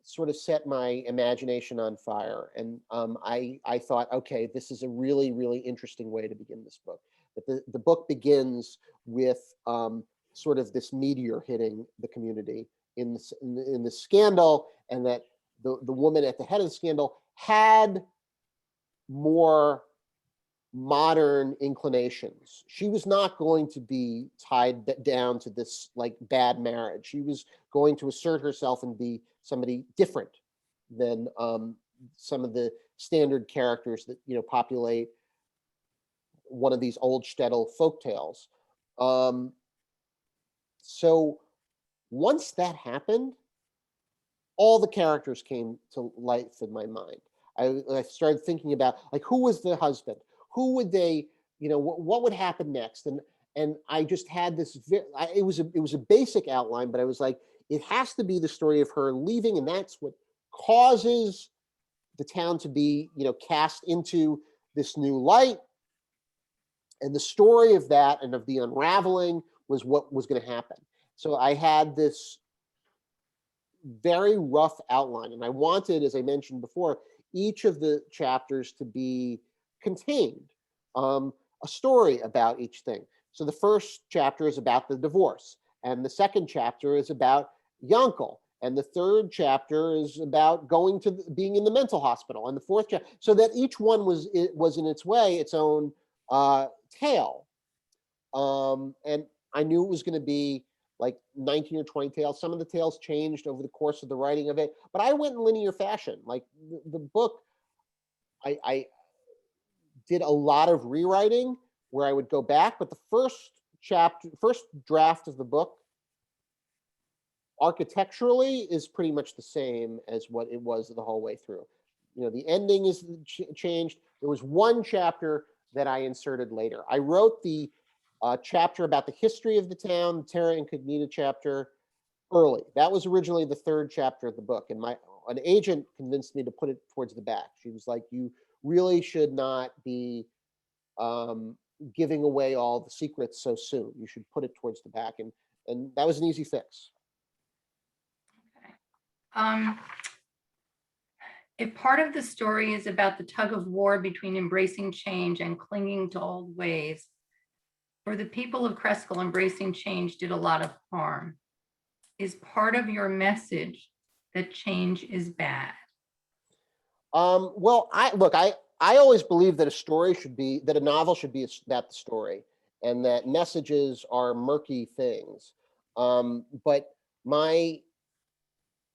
sort of set my imagination on fire. And I thought, okay, this is a really, really interesting way to begin this book. But the book begins with sort of this meteor hitting the community in the scandal, and that the woman at the head of the scandal had more modern inclinations. She was not going to be tied down to this like bad marriage. She was going to assert herself and be somebody different than some of the standard characters that populate one of these old Shtetl folktales. So once that happened, all the characters came to life in my mind. I started thinking about, like, who was the husband? Who would they, what would happen next? And I just had this, it was a basic outline, but I was like, it has to be the story of her leaving, and that's what causes the town to be, cast into this new light. And the story of that and of the unraveling was what was going to happen. So I had this very rough outline, and I wanted, as I mentioned before, each of the chapters to be contained, a story about each thing. So the first chapter is about the divorce, and the second chapter is about Yankel, and the third chapter is about being in the mental hospital, and the fourth chapter, so that each one was in its way its own tale. And I knew it was going to be like 19 or 20 tales. Some of the tales changed over the course of the writing of it, but I went in linear fashion. Like the book, I did a lot of rewriting where I would go back, but the first draft of the book architecturally is pretty much the same as what it was the whole way through. The ending is changed. There was one chapter that I inserted later. I wrote the chapter about the history of the town, Terra Incognita chapter, early. That was originally the third chapter of the book, and an agent convinced me to put it towards the back. She was like, you really should not be giving away all the secrets so soon. You should put it towards the back, and that was an easy fix. Okay. If part of the story is about the tug of war between embracing change and clinging to old ways, for the people of Kreskol, embracing change did a lot of harm. Is part of your message that change is bad? Well, I always believe that a novel should be about the story, and that messages are murky things. But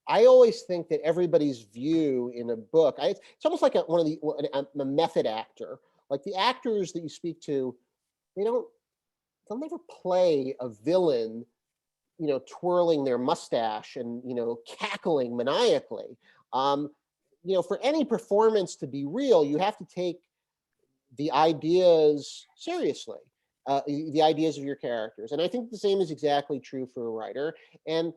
I always think that everybody's view in a book, it's almost like a method actor. Like the actors that you speak to, they'll never play a villain, twirling their mustache and, cackling maniacally. For any performance to be real, you have to take the ideas seriously, the ideas of your characters. And I think the same is exactly true for a writer. And,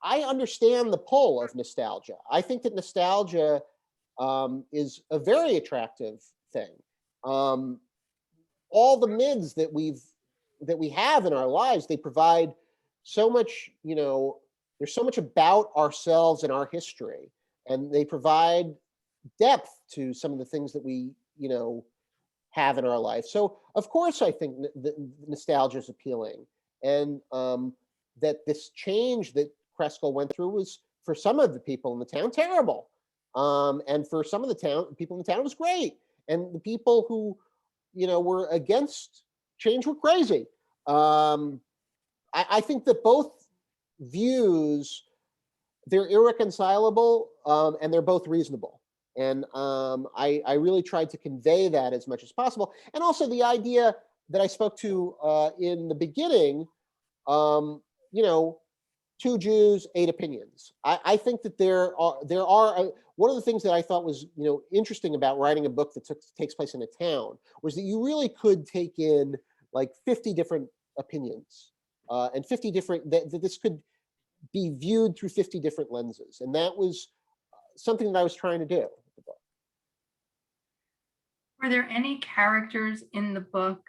I understand the pull of nostalgia. I think that nostalgia is a very attractive thing. All the myths that we have in our lives, they provide so much, there's so much about ourselves and our history, and they provide depth to some of the things that we, have in our life. So of course, I think nostalgia is appealing, and that this change that Kreskol went through was, for some of the people in the town, terrible, and for some of the people in the town, it was great, and the people who, were against change were crazy. I think that both views, they're irreconcilable, and they're both reasonable. And I really tried to convey that as much as possible. And also the idea that I spoke to in the beginning, 2 Jews, 8 opinions. I think that there are one of the things that I thought was, interesting about writing a book that takes place in a town was that you really could take in like 50 different opinions, and 50 different, that this could be viewed through 50 different lenses. And that was something that I was trying to do. Were there any characters in the book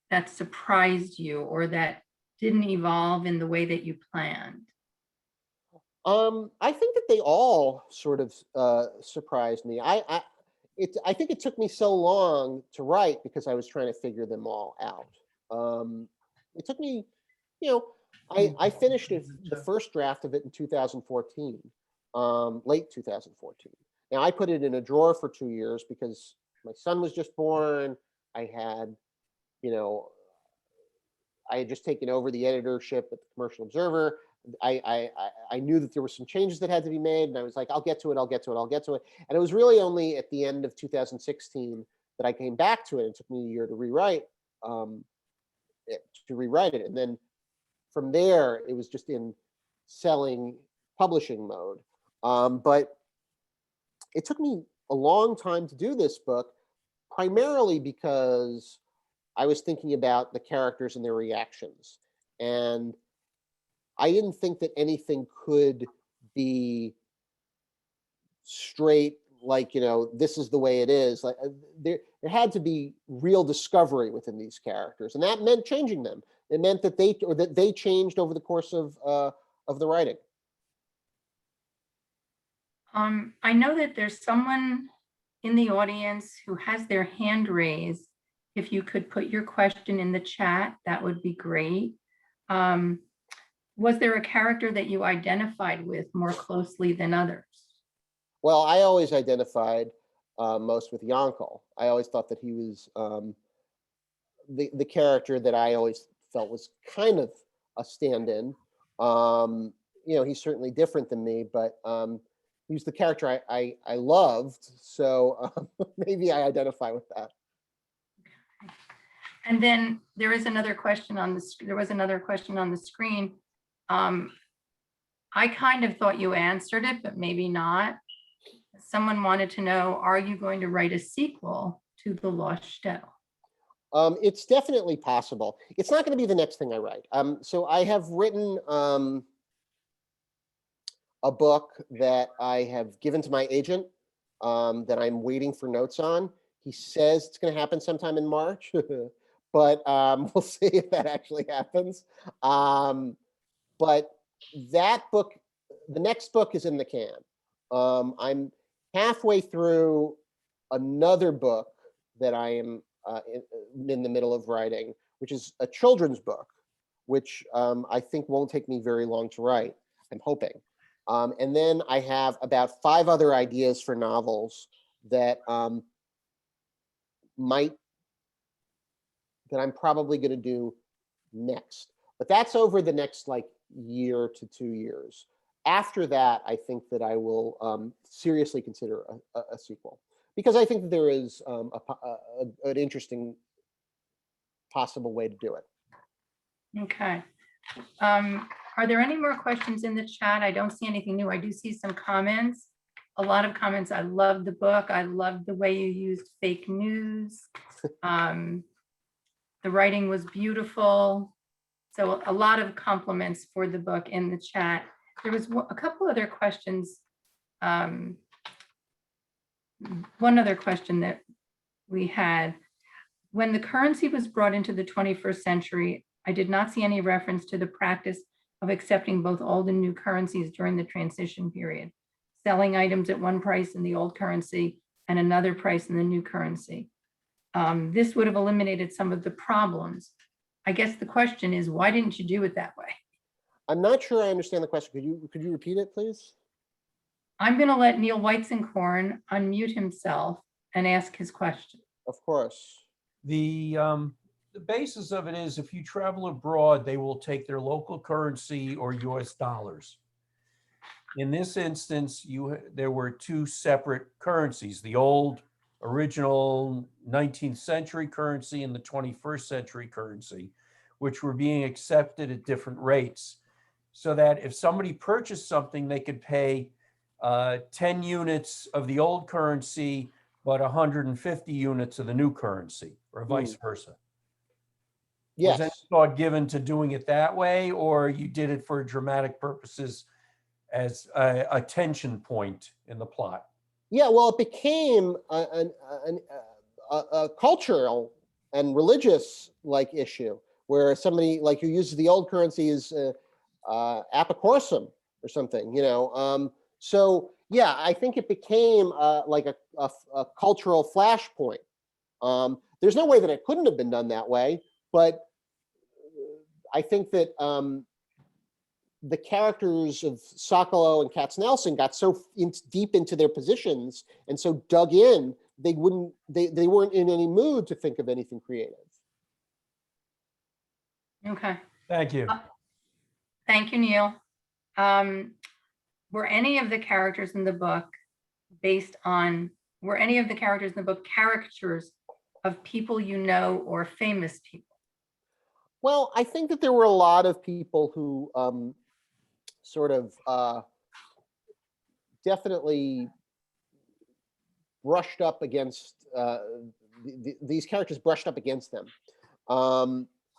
that surprised you or that didn't evolve in the way that you planned? I think that they all sort of surprised me. I think it took me so long to write because I was trying to figure them all out. It took me, I finished the first draft of it in 2014, late 2014. Now I put it in a drawer for 2 years because my son was just born. I had just taken over the editorship at the Commercial Observer. I knew that there were some changes that had to be made, and I was like, I'll get to it. And it was really only at the end of 2016 that I came back to it. It took me a year to rewrite it. And then from there, it was just in publishing mode. But it took me a long time to do this book, primarily because I was thinking about the characters and their reactions. And I didn't think that anything could be straight, like, this is the way it is. Like there had to be real discovery within these characters. And that meant changing them. It meant that they changed over the course of the writing. I know that there's someone in the audience who has their hand raised. If you could put your question in the chat, that would be great. Was there a character that you identified with more closely than others? Well, I always identified most with Yankel. I always thought that he was the character that I always felt was kind of a stand-in. He's certainly different than me, but he's the character I loved. So maybe I identify with that. And then there was another question on the screen. I kind of thought you answered it, but maybe not. Someone wanted to know, are you going to write a sequel to The Lost Shtetl? It's definitely possible. It's not going to be the next thing I write. So I have written a book that I have given to my agent that I'm waiting for notes on. He says it's going to happen sometime in March, but we'll see if that actually happens. But that book, the next book is in the can. I'm halfway through another book that I am in the middle of writing, which is a children's book, which I think won't take me very long to write, I'm hoping. And then I have about 5 other ideas for novels that I'm probably going to do next. But that's over the next year to 2 years. After that, I think that I will seriously consider a sequel, because I think that there is an interesting possible way to do it. Okay. Are there any more questions in the chat? I don't see anything new. I do see some comments. A lot of comments. I love the book. I love the way you used fake news. The writing was beautiful. So a lot of compliments for the book in the chat. There was a couple other questions. One other question that we had. When the currency was brought into the 21st century, I did not see any reference to the practice of accepting both old and new currencies during the transition period, selling items at one price in the old currency and another price in the new currency. This would have eliminated some of the problems. I guess the question is, why didn't you do it that way? I'm not sure I understand the question. Could you repeat it, please? I'm going to let Neil Weizenkorn unmute himself and ask his question. Of course. The basis of it is if you travel abroad, they will take their local currency or US dollars. In this instance, there were two separate currencies, the old original 19th century currency and the 21st century currency, which were being accepted at different rates. So that if somebody purchased something, they could pay 10 units of the old currency, but 150 units of the new currency, or vice versa. Yes. Was any thought given to doing it that way, or you did it for dramatic purposes as a tension point in the plot? Yeah, well, it became a cultural and religious issue where somebody who uses the old currency is apicorsum or something, So yeah, I think it became a cultural flashpoint. There's no way that it couldn't have been done that way, but I think that the characters of Sokolow and Katznelson got so deep into their positions and so dug in, they weren't in any mood to think of anything creative. Okay. Thank you. Thank you, Neil. Were any of the characters in the book caricatures of people you know or famous people? Well, I think that there were a lot of people who sort of definitely brushed up against these characters brushed up against them.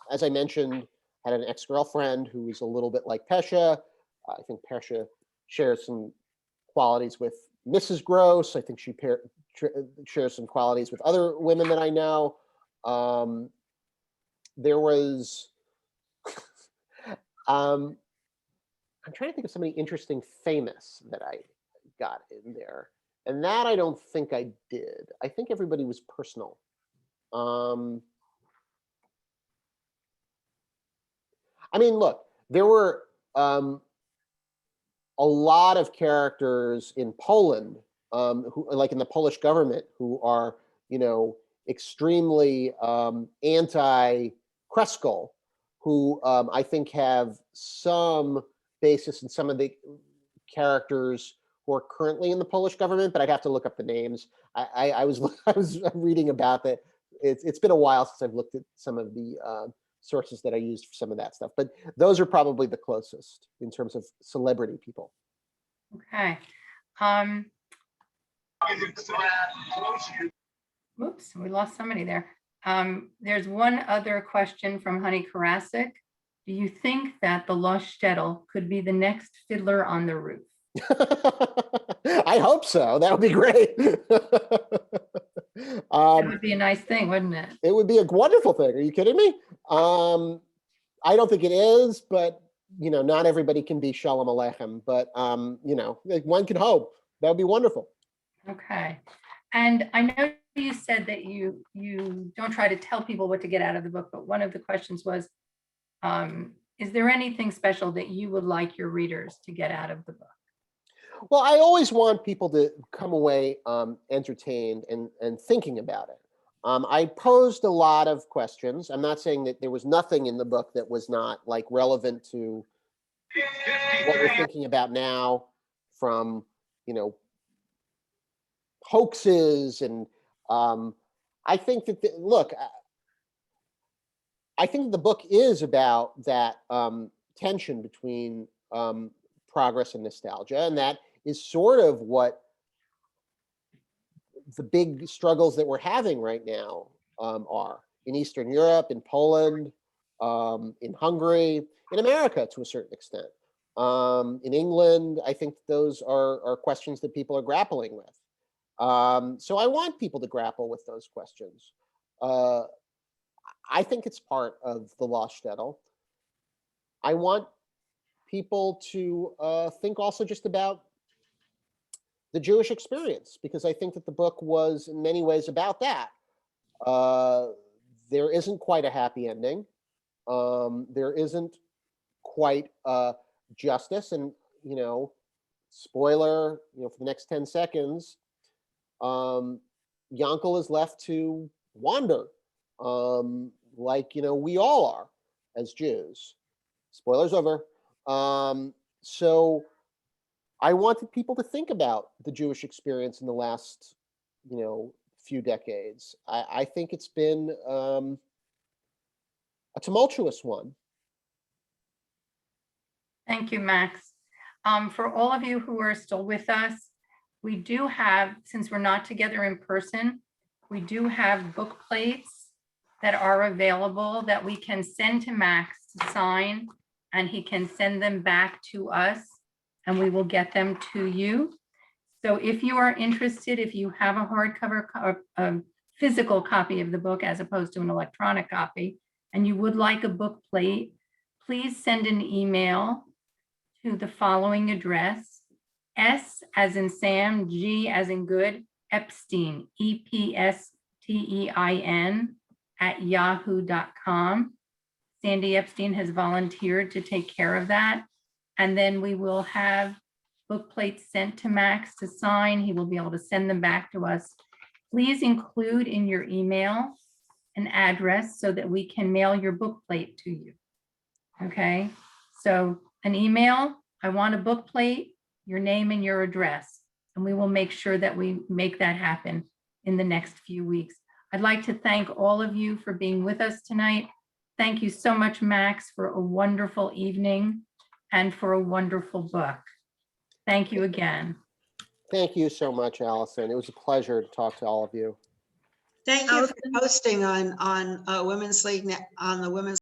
As I mentioned, had an ex-girlfriend who was a little bit like Pesha. I think Pesha shares some qualities with Mrs. Gross. I think she shares some qualities with other women that I know. There was, I'm trying to think of somebody interesting, famous that I got in there. And that I don't think I did. I think everybody was personal. I mean, look, there were a lot of characters in Poland, who, like in the Polish government, who are, extremely anti-Kreskol, who I think have some basis in some of the characters who are currently in the Polish government, but I'd have to look up the names. I was reading about that. It's been a while since I've looked at some of the sources that I used for some of that stuff, but those are probably the closest in terms of celebrity people. Okay. Whoops, we lost somebody there. There's one other question from Honey Karasik. Do you think that the Lost Shtetl could be the next Fiddler on the Roof? I hope so. That would be great. That would be a nice thing, wouldn't it? It would be a wonderful thing. Are you kidding me? I don't think it is, but not everybody can be Shalom Aleichem. But one can hope. That would be wonderful. Okay. And I know you said that you don't try to tell people what to get out of the book, but one of the questions was, is there anything special that you would like your readers to get out of the book? Well, I always want people to come away entertained and thinking about it. I posed a lot of questions. I'm not saying that there was nothing in the book that was not relevant to what we're thinking about now, from hoaxes, and I think that look, I think the book is about that tension between progress and nostalgia, and that is sort of what the big struggles that we're having right now are in Eastern Europe, in Poland, in Hungary, in America to a certain extent. In England, I think those are questions that people are grappling with. So I want people to grapple with those questions. I think it's part of the Lost Shtetl. I want people to think also just about the Jewish experience, because I think that the book was in many ways about that. There isn't quite a happy ending. There isn't quite justice, and spoiler, for the next 10 seconds, Yankel is left to wander, like we all are as Jews. Spoilers over. So I wanted people to think about the Jewish experience in the last, few decades. I think it's been a tumultuous one. Thank you, Max. For all of you who are still with us, we do have, since we're not together in person, we do have book plates that are available that we can send to Max to sign, and he can send them back to us, and we will get them to you. So if you are interested, if you have a hardcover, a physical copy of the book as opposed to an electronic copy, and you would like a book plate, please send an email to the following address: S as in Sam, G as in good, Epstein, EPSTEIN @yahoo.com. Sandy Epstein has volunteered to take care of that. And then we will have book plates sent to Max to sign. He will be able to send them back to us. Please include in your email an address so that we can mail your book plate to you. Okay, so an email, I want a book plate, your name and your address, and we will make sure that we make that happen in the next few weeks. I'd like to thank all of you for being with us tonight. Thank you so much, Max, for a wonderful evening and for a wonderful book. Thank you again. Thank you so much, Allison. It was a pleasure to talk to all of you. Thank you for hosting on Women's League, on the Women's